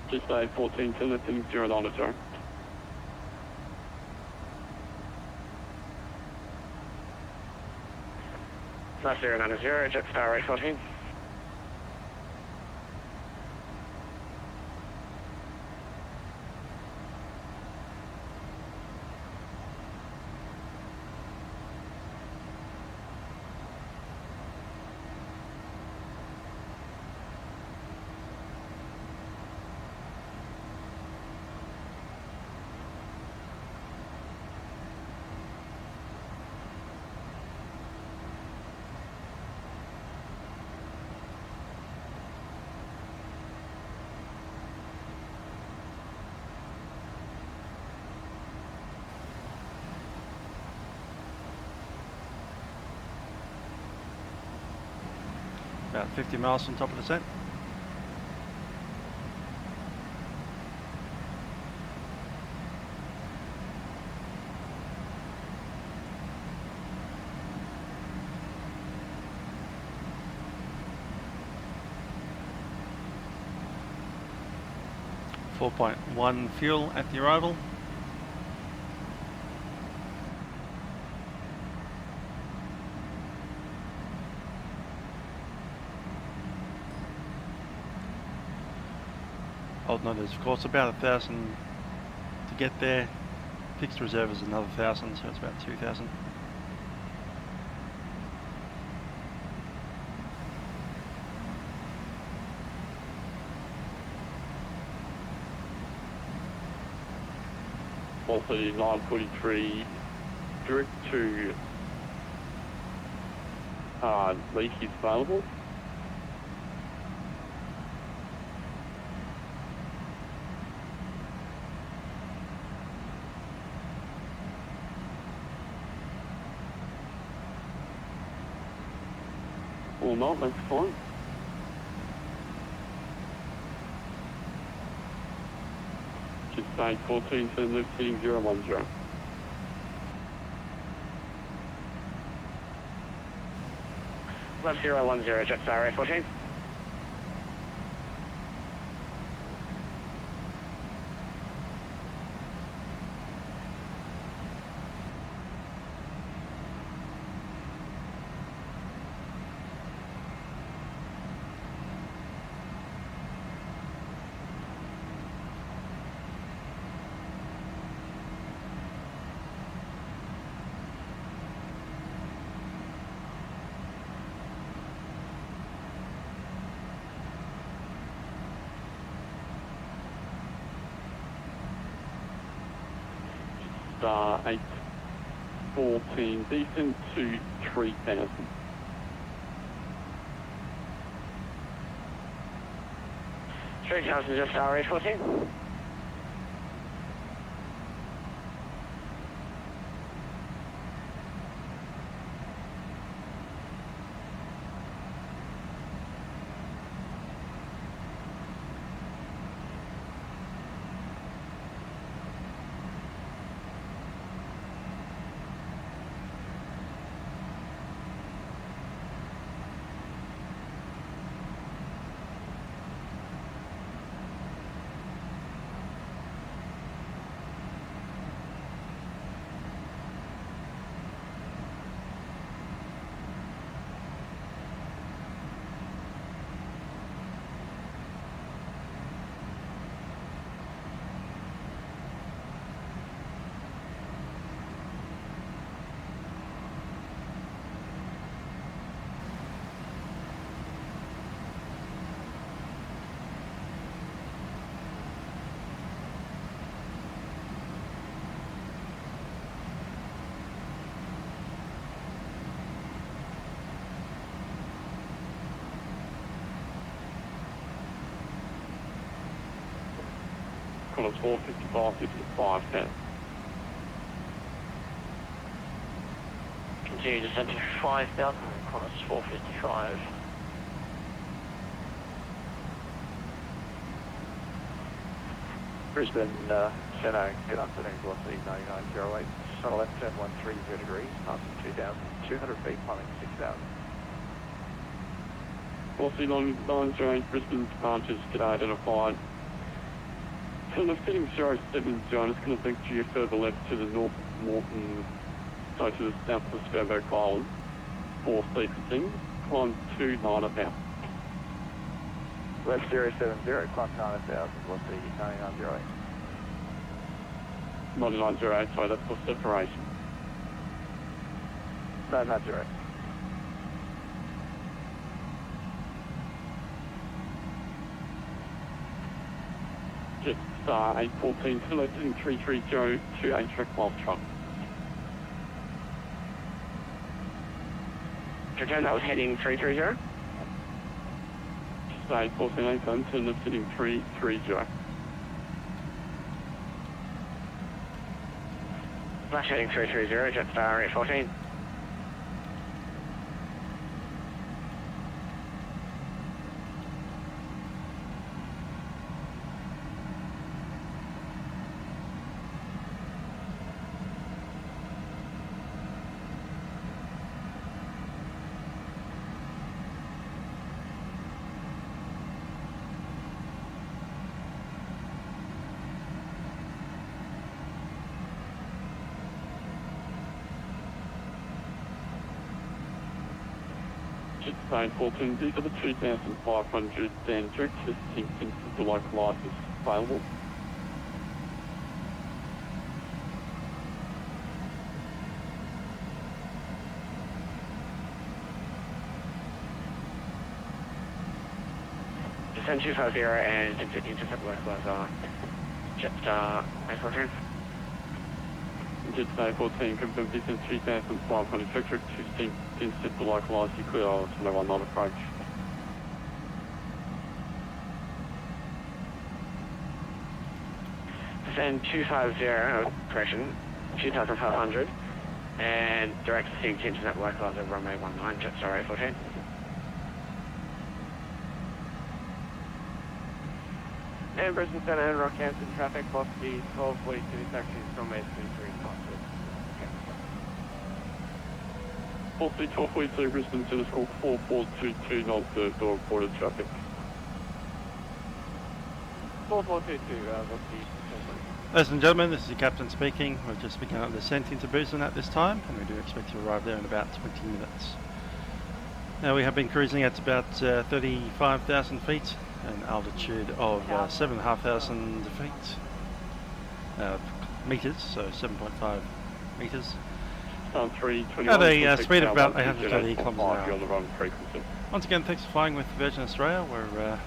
J: Just say 14 to the 090.
B: Flash 090, jet star rate 14.
A: About 50 miles from top of the set. .1 fuel at the arrival. Alternators, of course, about 1,000 to get there. Fixed reserve is another 1,000, so it's about 2,000.
J: Also 943 direct to Leak is available. Or not, that's fine. Just say 14 to lift heading 010.
B: 1010, Jetstar 14.
J: Star 814 decent to 3,000.
B: 3,000, Jetstar 814.
J: Colours 455, 55, 10.
B: Continue descent to 5,000, Qantas 455.
E: Brisbane, Chennai, good afternoon, velocity 9908, shuttle left turn 130 degrees, passing 2,200 feet, climbing 6,000.
J: Velocity 908, Brisbane departures, get identified. So the fitting 070, it's going to take you further left to the north Morton, so to the south of Sperbo Island, 4 sequencing, climb 29 about.
E: Left 070, climb 9,000, velocity 9908.
J: 9908, sorry, that's for separation.
E: 908.
J: Star 814, selecting 330 to a track wild truck.
B: Return, that was heading 330.
J: Star 814, 810, left heading 330.
B: Flash heading 330, Jetstar 814.
J: Star 814, these are the 2,500 and direct testing into the localizers. available.
B: Descend 250 and 1050 intercept localizer. Jetstar A14.
J: Jetstar A14, confirm distance 3,500 vector, 2 intercept the localizer, you clear on 119 approach.
B: Descend 250, correction, 2,500, and direct to CT intercept localizer, runway 19, Jetstar A14.
E: And Brisbane Centre and Rockhampton traffic, velocity 1242 taxis from A23 Constant.
J: Velocity 1242 Brisbane Centre, score 4422, not the door reported traffic.
E: 4422, velocity.
A: Ladies and gentlemen, this is your captain speaking. We've just begun our descent into Brisbane at this time, and we do expect to arrive there in about 20 minutes. Now we have been cruising at about 35,000 feet, an altitude of 7,500 feet, meters, so 7.5 meters. At a speed of about 830 kilometers an hour. Once again, thanks for flying with Virgin Australia. We're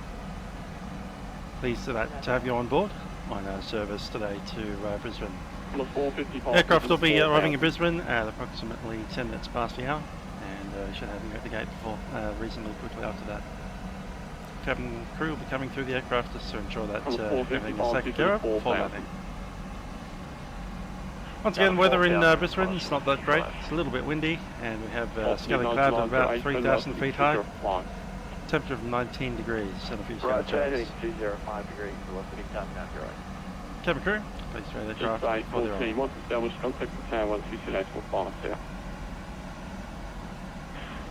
A: pleased to have you on board on our service today to Brisbane. Aircraft will be arriving in Brisbane at approximately 10 minutes past the hour, and should have you at the gate before reasonably quickly after that. Cabin crew will be coming through the aircraft just to ensure that everything is taken care of before landing. Once again, weather in Brisbane is not that great. It's a little bit windy, and we have scaly cloud of about 3,000 feet high. Temperature of 19 degrees and a few sky clouds.
E: 205 degrees, velocity down now, you're right.
A: Cabin crew, please throw the aircraft before they're on.
J: Once established, contact the tower once you set actual flight there.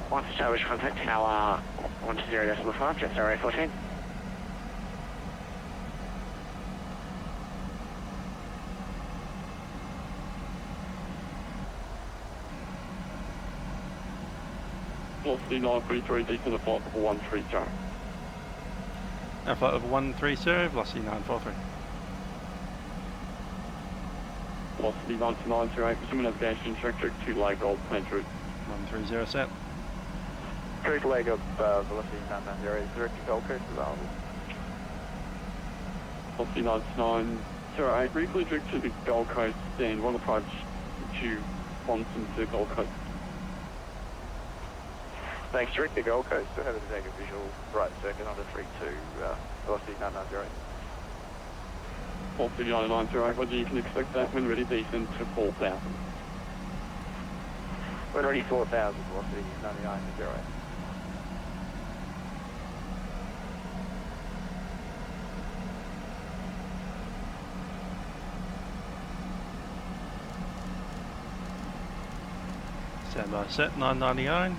B: Once established, contact tower 120.5, Jetstar A14.
J: Velocity 933, descend to flight level 130.
A: Our flight level 130, velocity 943.
J: Velocity 9928, resume navigation, track 2 leg gold, planned route.
A: 130 set.
E: Direct leg up, velocity 990, is direct to Gold Coast available.
J: Velocity 9908, briefly direct to the Gold Coast, and one approach to Quadrant to Gold Coast.
E: Thanks, direct to Gold Coast, so happy to take a visual right circuit onto 32, velocity 990.
J: Velocity 990, whether you can expect that when ready descend to 4,000.
E: When ready 4,000, velocity 99.0.
A: Standby set 999.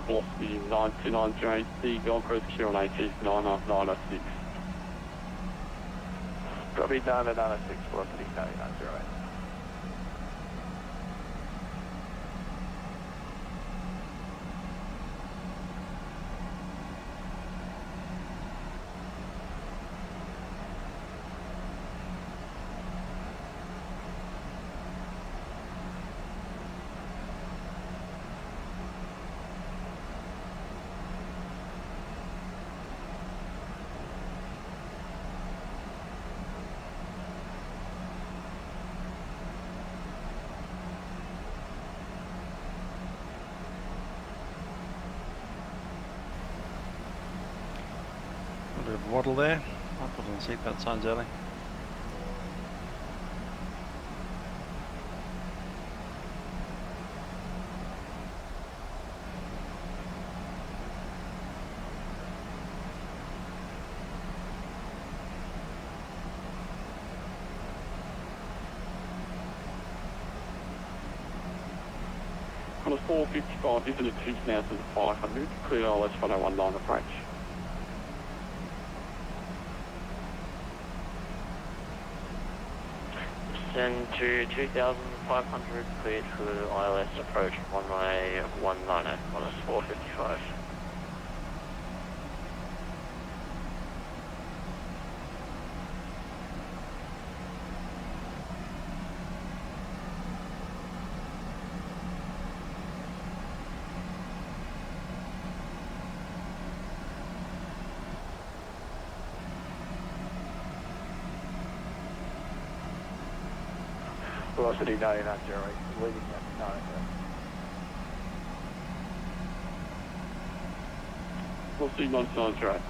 J: Velocity 92908, the Gold Coast clear on AT 906.
E: Copy 996, velocity 99.08.
A: A bit of a waddle there. I'll put on the seatbelt signs early.
J: On a 455, isn't it 2,500, clear LS 1019 approach.
H: Descend to 2,500, cleared for ILS approach runway 19, minus 455.
E: Velocity 99.08, leading at 9.
J: Velocity 99.08.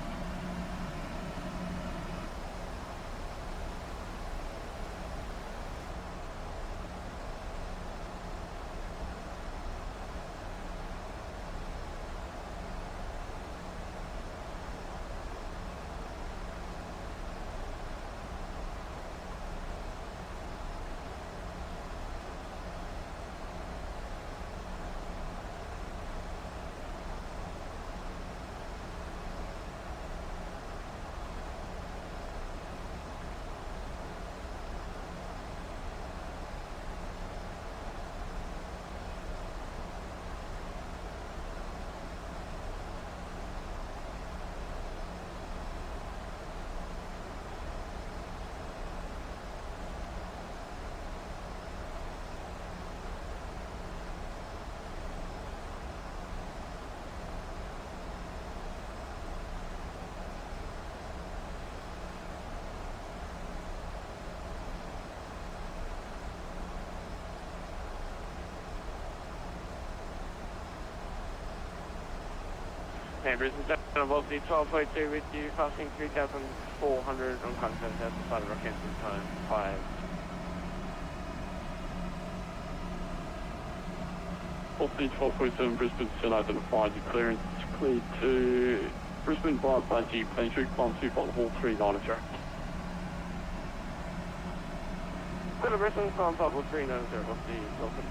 B: Hey, Brisbane, velocity 12.2 with you, passing 3,400 on contact at the side of Rockhampton, time 5.
J: Velocity 12.7, Brisbane, still identified. Your clearance is cleared to Brisbane by Vatsim, planetary climb 2.4 390.
B: Go to Brisbane, climb 5.390, velocity 12.2.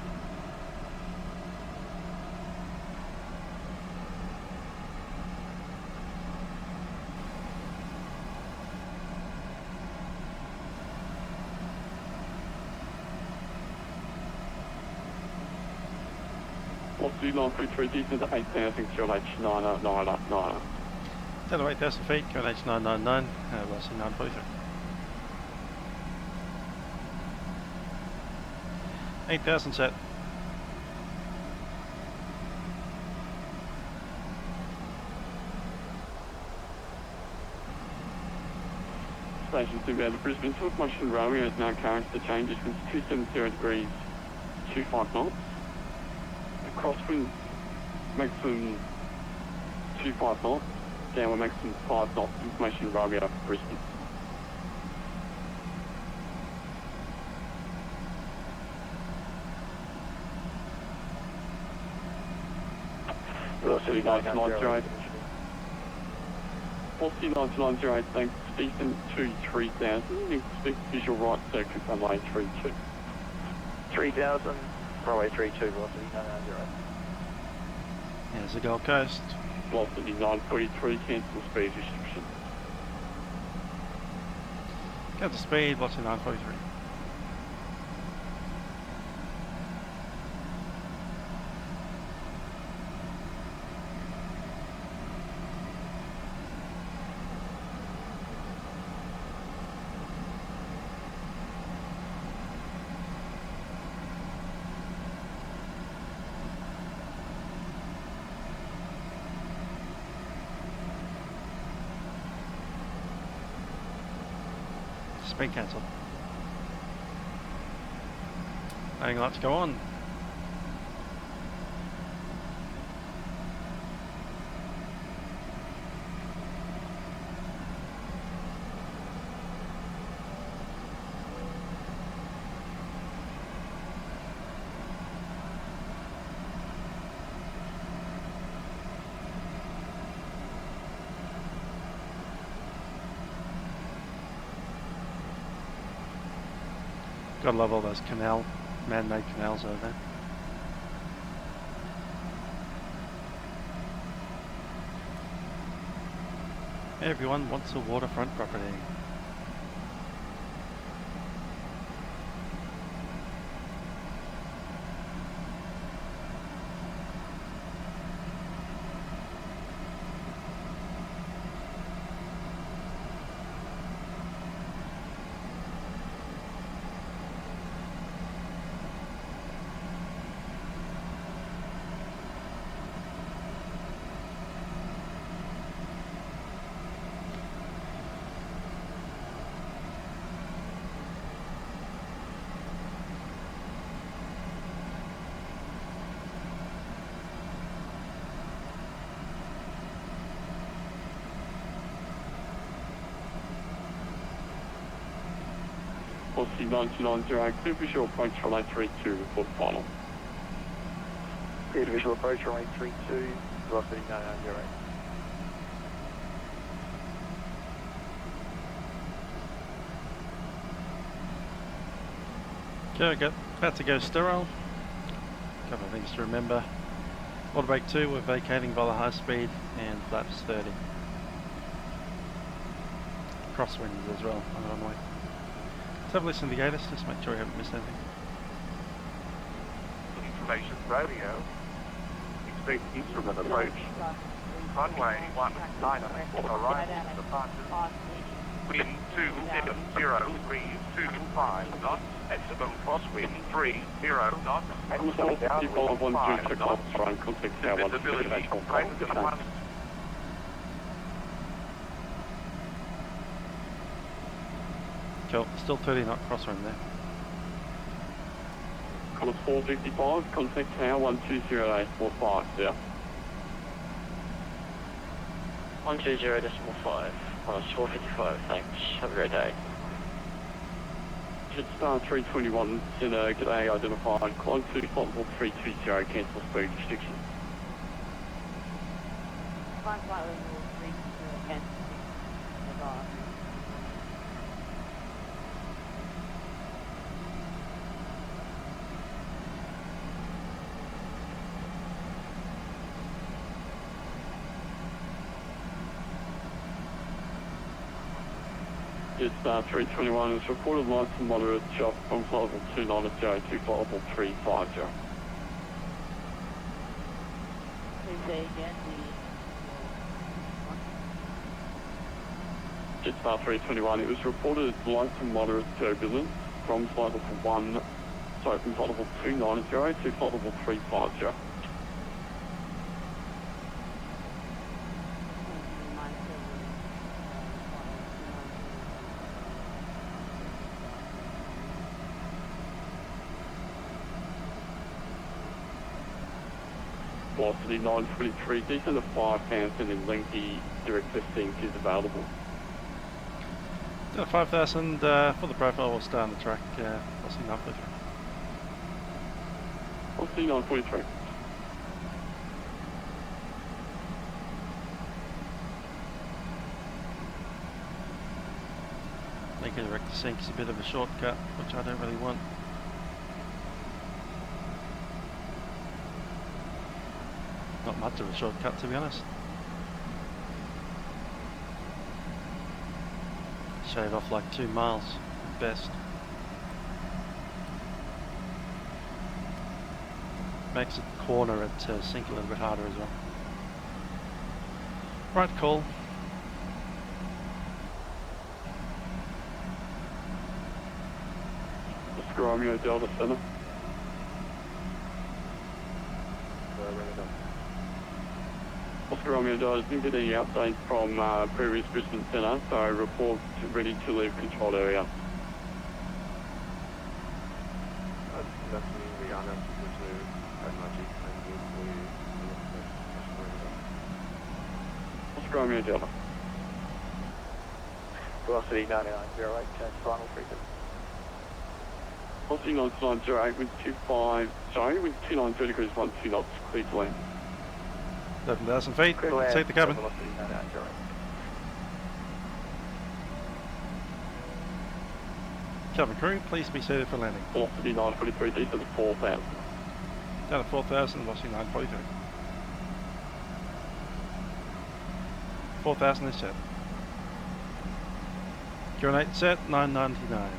J: Velocity 933, descend to 8,000, QNH 999.
A: Down to 8,000 feet, QNH 999, velocity 9.3. 8,000 set.
J: Station 2 out of Brisbane, South Motion Romeo is now carrying the change distance 270 degrees, 25 knots. The crosswind maximum 25 knots, downwind maximum 5 knots, information Romeo, Brisbane. Velocity 9908. Velocity 9908, thanks. Eastern 23,000. Expect visual right circuit runway 32.
E: 3,000, runway 32, velocity 990.
A: There's the Gold Coast.
J: Velocity 943, cancel speed restriction.
A: Cancel speed, velocity 943. Speed cancel. Landing lights go on. Gotta love all those man-made canals over there. Everyone wants a waterfront property.
J: Velocity 990, clear visual approach runway 32, report final.
E: Clear visual approach runway 32, velocity 990.
A: Okay, about to go sterile. Couple of things to remember. Water brake 2, we're vacating via high speed, and flaps 30. Crosswinds as well on the runway. Let's have a listen to the gators, just make sure we haven't missed anything.
F: Information radio. Expect instrument approach. Runway 19 arrival departure. Wind 2703225 knots. Maximum crosswind 30 knots. Maximum downwind 5 knots. Visibility greater than 1.
A: Cool, still 30 knot crosswind there.
J: Contact 455, contact tower 120845, yeah.
H: 120.5, Contact 455, thanks. Have a great day.
J: Jetstar 321, Center, g'day, identified. Climb to Flytampa 320, cancel speed restriction.
D: Climb flight level 320, cancel speed.
J: Jetstar 321 is reported light to moderate shock from flight level 290 to flight level 350.
D: Please say again
J: Jetstar 321, it was reported light to moderate turbulence from flight level 290 to flight level 350. Velocity 923, descent of 5 pounds and in lengthy direct descent is available.
A: 5,000 for the profile, we'll stay on the track, velocity 943.
J: Velocity 943.
A: I think direct descent is a bit of a shortcut, which I don't really want. Not much of a shortcut, to be honest. Shave off like 2 miles at best. Makes the corner at sink a little bit harder as well. Right call.
J: Oscar Romeo Delta Center. Oscar Romeo Delta didn't get any update from previous Brisbane Centre, so report ready to leave control area.
E: That's me, Rihanna,
J: Oscar Romeo Delta.
E: Velocity 9908, change final frequency.
J: Velocity 9908 with 290 degrees 12 knots, clear to land.
A: 11,000 feet, take the cabin.
E: Velocity 9908.
A: Cabin crew, please be seated for landing.
J: Velocity 943, descent to 4,000.
A: Down to 4,000, velocity 943. 4,000 is set. Grenade set, 999.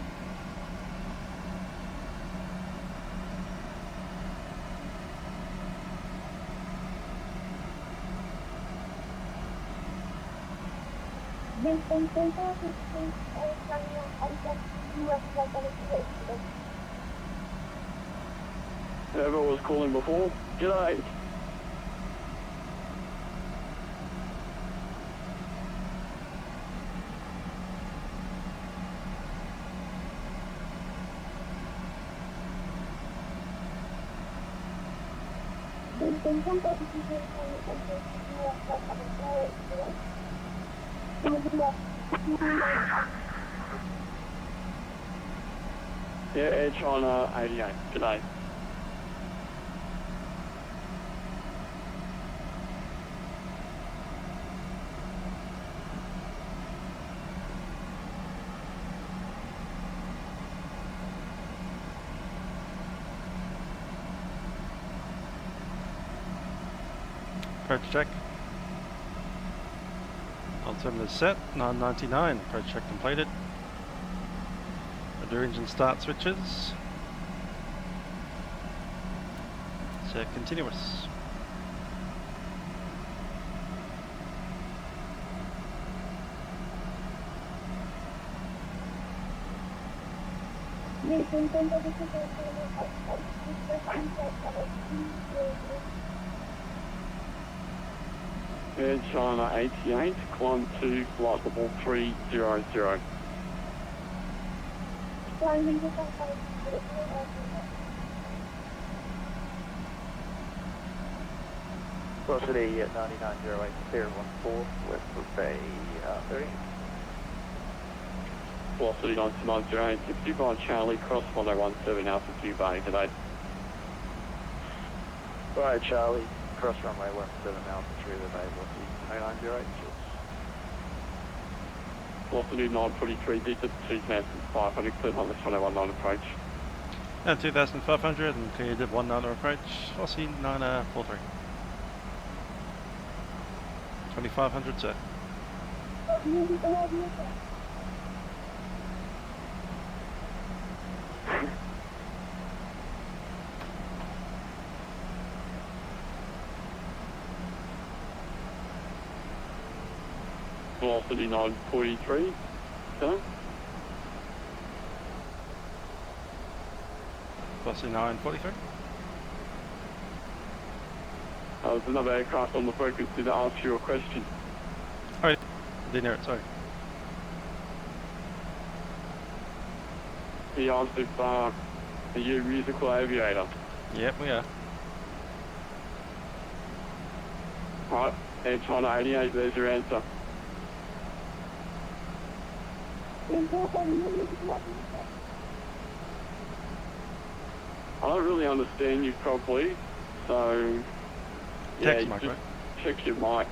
J: Whoever was calling before, g'day. Yeah, Air China 88. G'day.
A: Approach check. Altimeter set, 999. Approach check completed. Under engine start switches. Set continuous.
J: Air China 88, climb to flight level 300.
E: Velocity at 9908, 014, west of Bay 30.
J: Velocity 9908, 65 Charlie, cross 1017 altitude Bay today.
E: Right, Charlie, cross runway 17 altitude of Bay, velocity 9908.
J: Velocity 943, digit 2500, cleared on the 2019 approach.
A: And 2500 and cleared at 19 approach. Velocity 943. 2500 sir.
J: Velocity 943, so.
A: Velocity 943.
J: There's another aircraft on the frequency to ask you a question.
A: Oh, yeah. Didn't hear it, sorry.
J: He asked if, are you a musical aviator?
A: Yep, we are.
J: Right, Air China 88, there's your answer. I don't really understand you properly, so yeah,
A: Text mic,
J: just
A: right?
J: check your mic.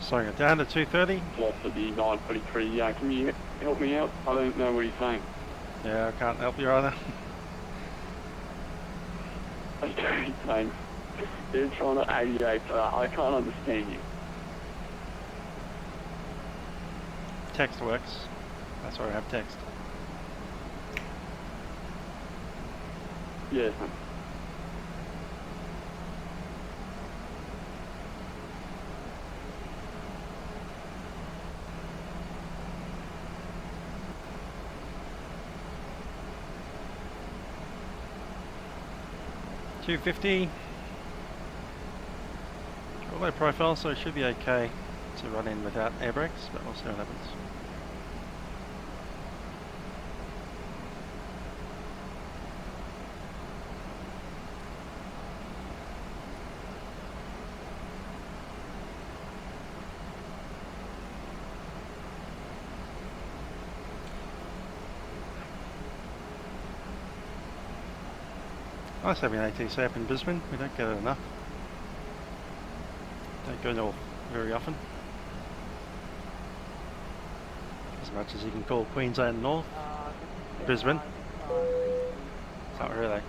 A: Sorry, down to 230.
J: Velocity 933, yeah, can you help me out? I don't know what he's saying.
A: Yeah, I can't help you either.
J: Okay, thanks. They're trying to 88, I can't understand you.
A: Text works. That's why I have text.
J: Yes.
A: $250. Low profile, so it should be okay to run in without air brakes, but we'll see what happens. Nice having an ATC up in Brisbane, we don't get it enough. Don't go north very often. As much as you can call Queensland north. Brisbane. Not really.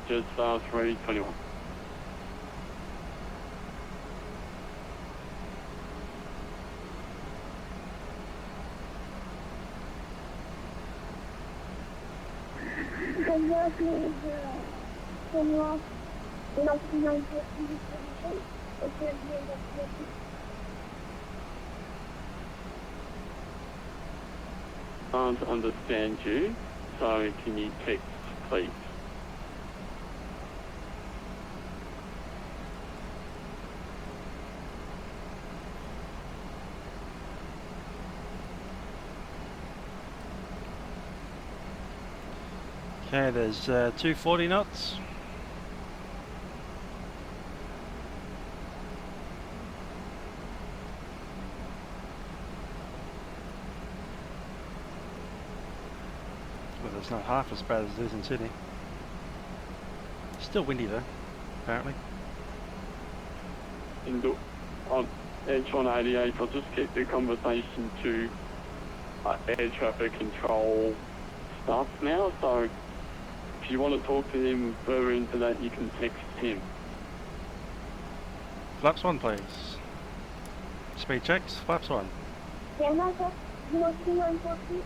J: Just 321. Can't understand you, so can you text, please?
A: Okay, there's 240 knots. Well, it's not half as bad as it is in Sydney. Still windy though, apparently.
J: On Edge 188, I'll just keep the conversation to air traffic control stuff now, so if you want to talk to him further into that, you can text him.
A: Flaps 1 please. Speed checks, flaps 1.
I: Yeah, no, sir. You want to know what to do?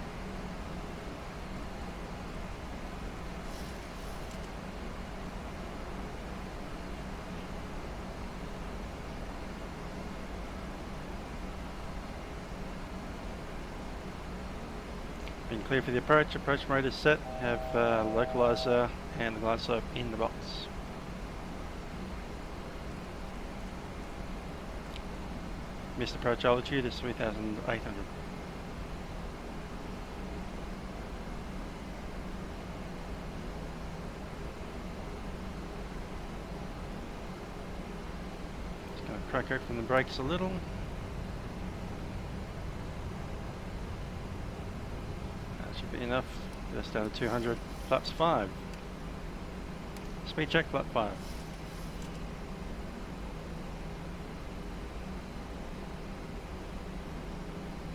A: Been clear for the approach. Approach mode is set. Have localizer and the glide slope in the box. Missed approach altitude is 3,800. Just going to crack out from the brakes a little. Should be enough. Get us down to 200. Flaps 5. Speed check, flap 5.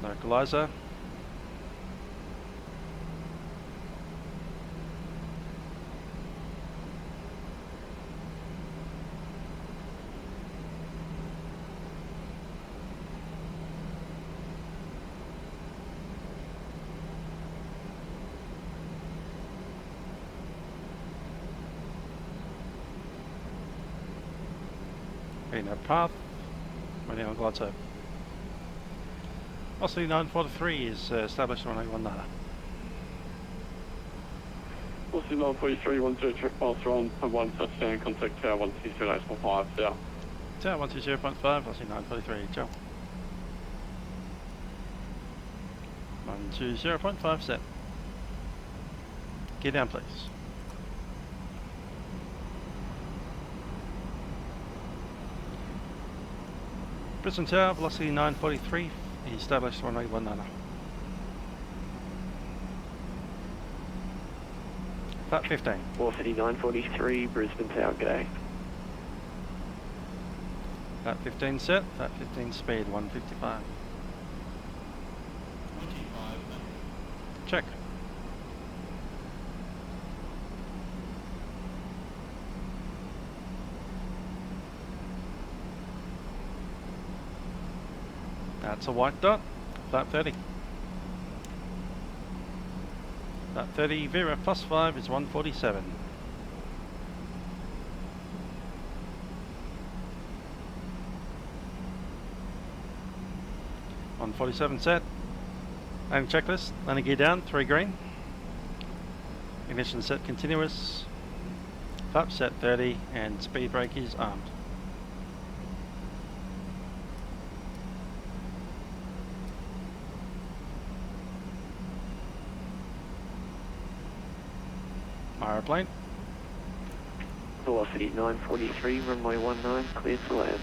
A: Localizer. No path, running on glide slope. Velocity 943 is established on 189.
J: Velocity 943, 10 check miles on, 1 touchdown, contact tower 120.5, yeah.
A: Tower 120.5, velocity 943, jump. 120.5 set. Get down please. Brisbane Tower, velocity 943, established 1819. Flat 15.
K: Velocity 943, Brisbane Tower, g'day.
A: Flat 15 set, flat 15 speed, 155. Check. That's a white dot, flat 30. Flat 30, Vera plus 5 is 147. .147 set. Landing checklist, landing gear down, 3 green. Ignition set continuous. Flap set 30 and speed brake is armed. Aeroplane.
K: Velocity 943, runway 19, clear to land.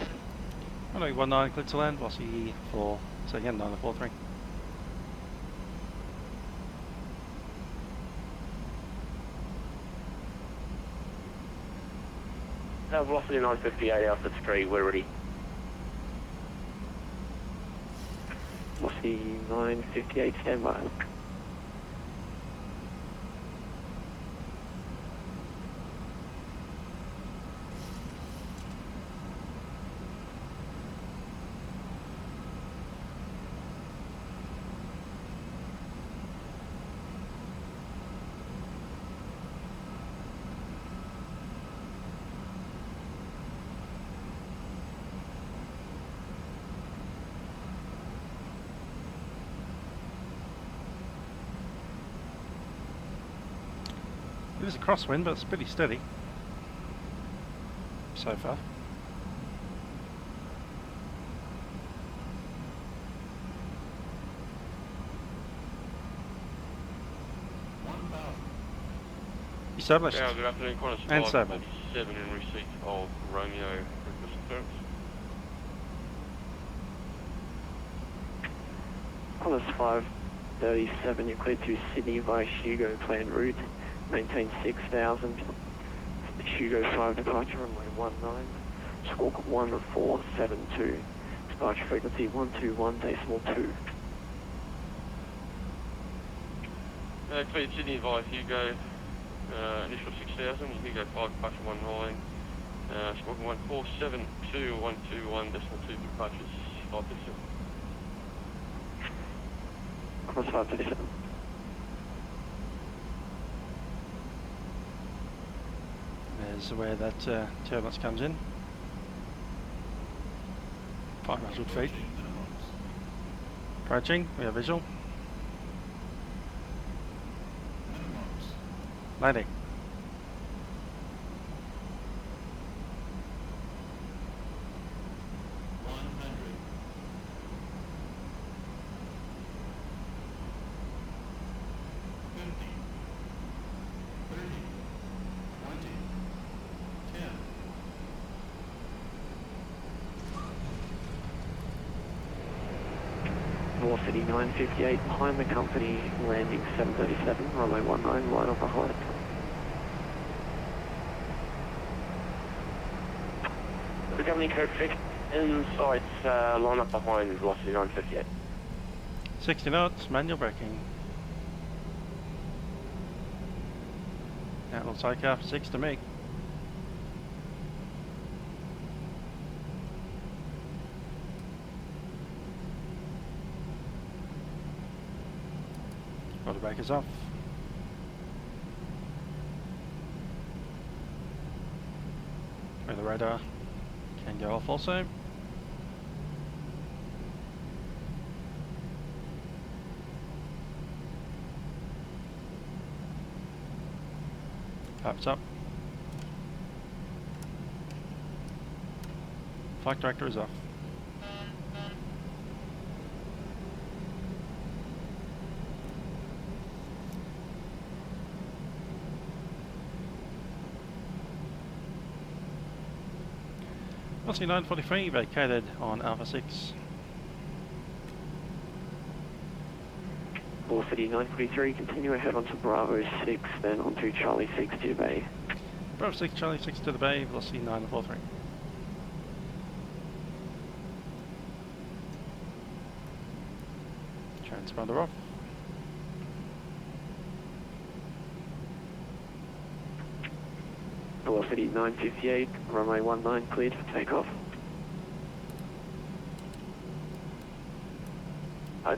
A: Runway 19, clear to land, velocity 4, so again 943.
K: Velocity 958, Alpha 3, we're ready. Velocity 958, standby.
A: It is a crosswind, but it's pretty steady so far. Established.
J: Yeah, good afternoon, Qantas
A: And stable.
J: 547 in receipt of Romeo request clearance.
E: Qantas 537, you're cleared to Sydney via Hugo planned route. Maintain 6,000. Hugo 5 departure, runway 19. Squawk 1472. Departure frequency 121.2.
J: Cleared Sydney via Hugo, initial 6,000, Hugo 5 departure 19. Squawk 1472, 121.2 departures 557.
E: Qantas 537.
A: There's where that turbulence comes in. 500 feet. Approaching, we have visual. Landing.
E: Velocity 958 behind the company, landing 737, runway 19, line up behind.
K: The company code 6 inside, line up behind velocity 958.
A: 60 knots, manual braking. That looks like after 6 to me. Rudder breakers off. Where the radar can go off also. Pipes up. Flight director is off. Velocity 943 vacated on Alpha 6.
E: Velocity 943, continue ahead onto Bravo 6, then onto Charlie 6 to the bay.
A: Bravo 6, Charlie 6 to the bay, velocity 943. Transponder off.
E: Velocity 958, runway 19 cleared for takeoff.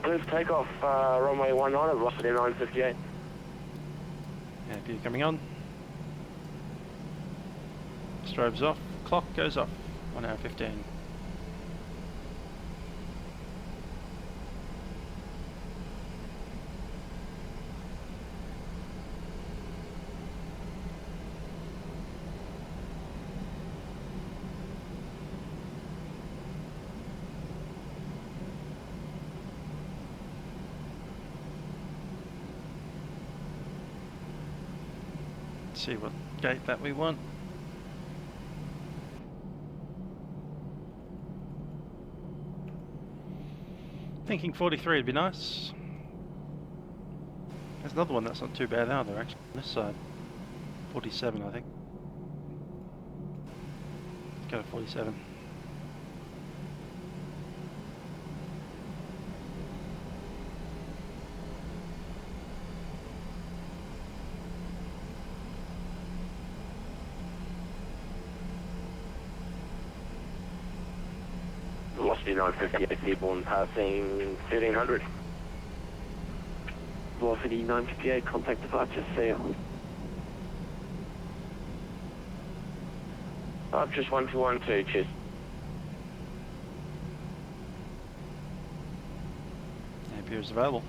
K: Clear for takeoff, runway 19 at velocity 958.
A: APU coming on. Strobes off, clock goes off, 1 hour 15. See what gate that we want. Thinking 43 would be nice. There's another one that's not too bad either actually, on this side. 47 I think. Let's go to 47.
K: Velocity 958, Seabourn passing 1300.
E: Velocity 958, contact departure, see you.
K: Just 1212, cheers.
A: APU is available.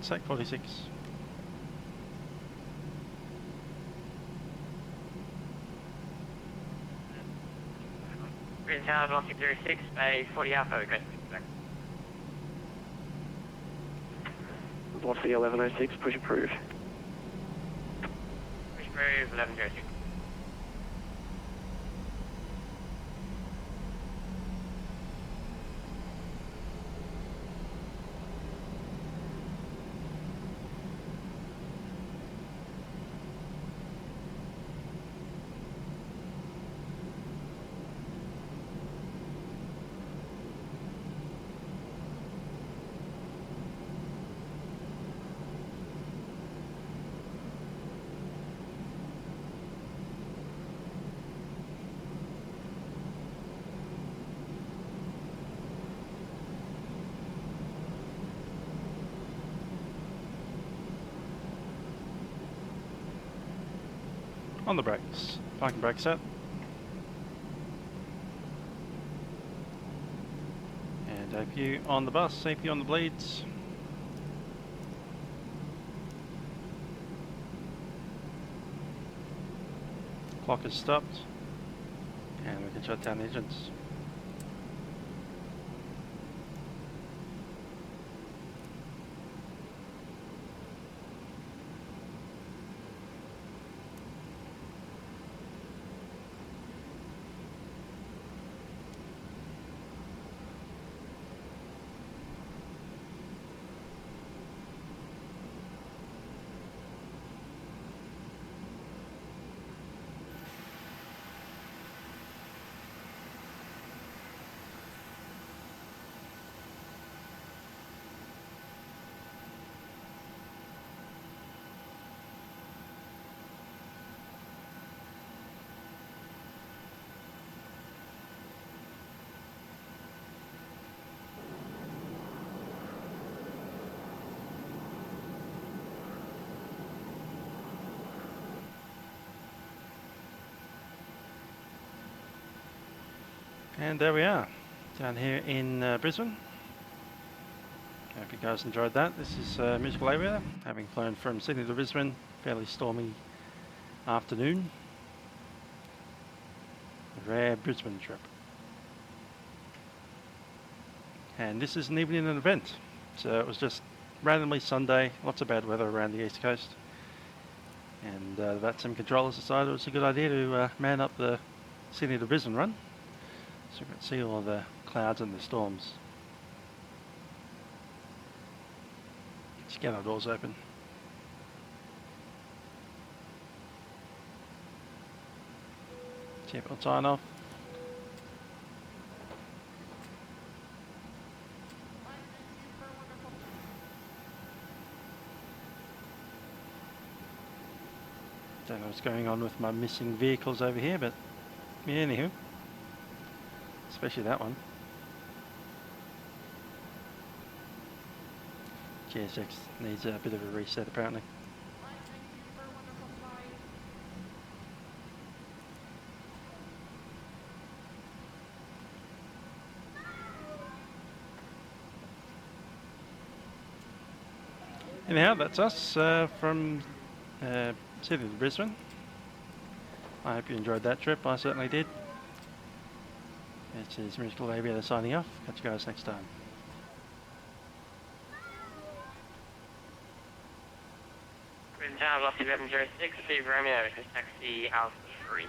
A: out, Sec 46.
H: Brisbane Tower, velocity 06, Bay 40 Alpha, okay.
K: Velocity 1106, push approve.
H: Push approve, 1106.
A: On the brakes. Parking brake set. And APU on the bus, APU on the bleeds. Clock is stopped. And we can shut down the engines. And there we are, down here in Brisbane. Hope you guys enjoyed that. This is musical area, having flown from Sydney to Brisbane, fairly stormy afternoon. A rare Brisbane trip. And this isn't even an event, so it was just randomly Sunday, lots of bad weather around the east coast. And the Vatsim controllers decided it was a good idea to man up the Sydney to Brisbane run. So we can see all the clouds and the storms. Let's get our doors open. Seatbelt sign off. Don't know what's going on with my missing vehicles over here, but yeah, anywho. Especially that one. GSX needs a bit of a reset apparently. Anyhow, that's us from Sydney to Brisbane. I hope you enjoyed that trip. I certainly did. This is Musical Aviator signing off. Catch you guys next time.
H: Brisbane Tower, velocity 1106, Steve Romeo, taxi Alpha 3.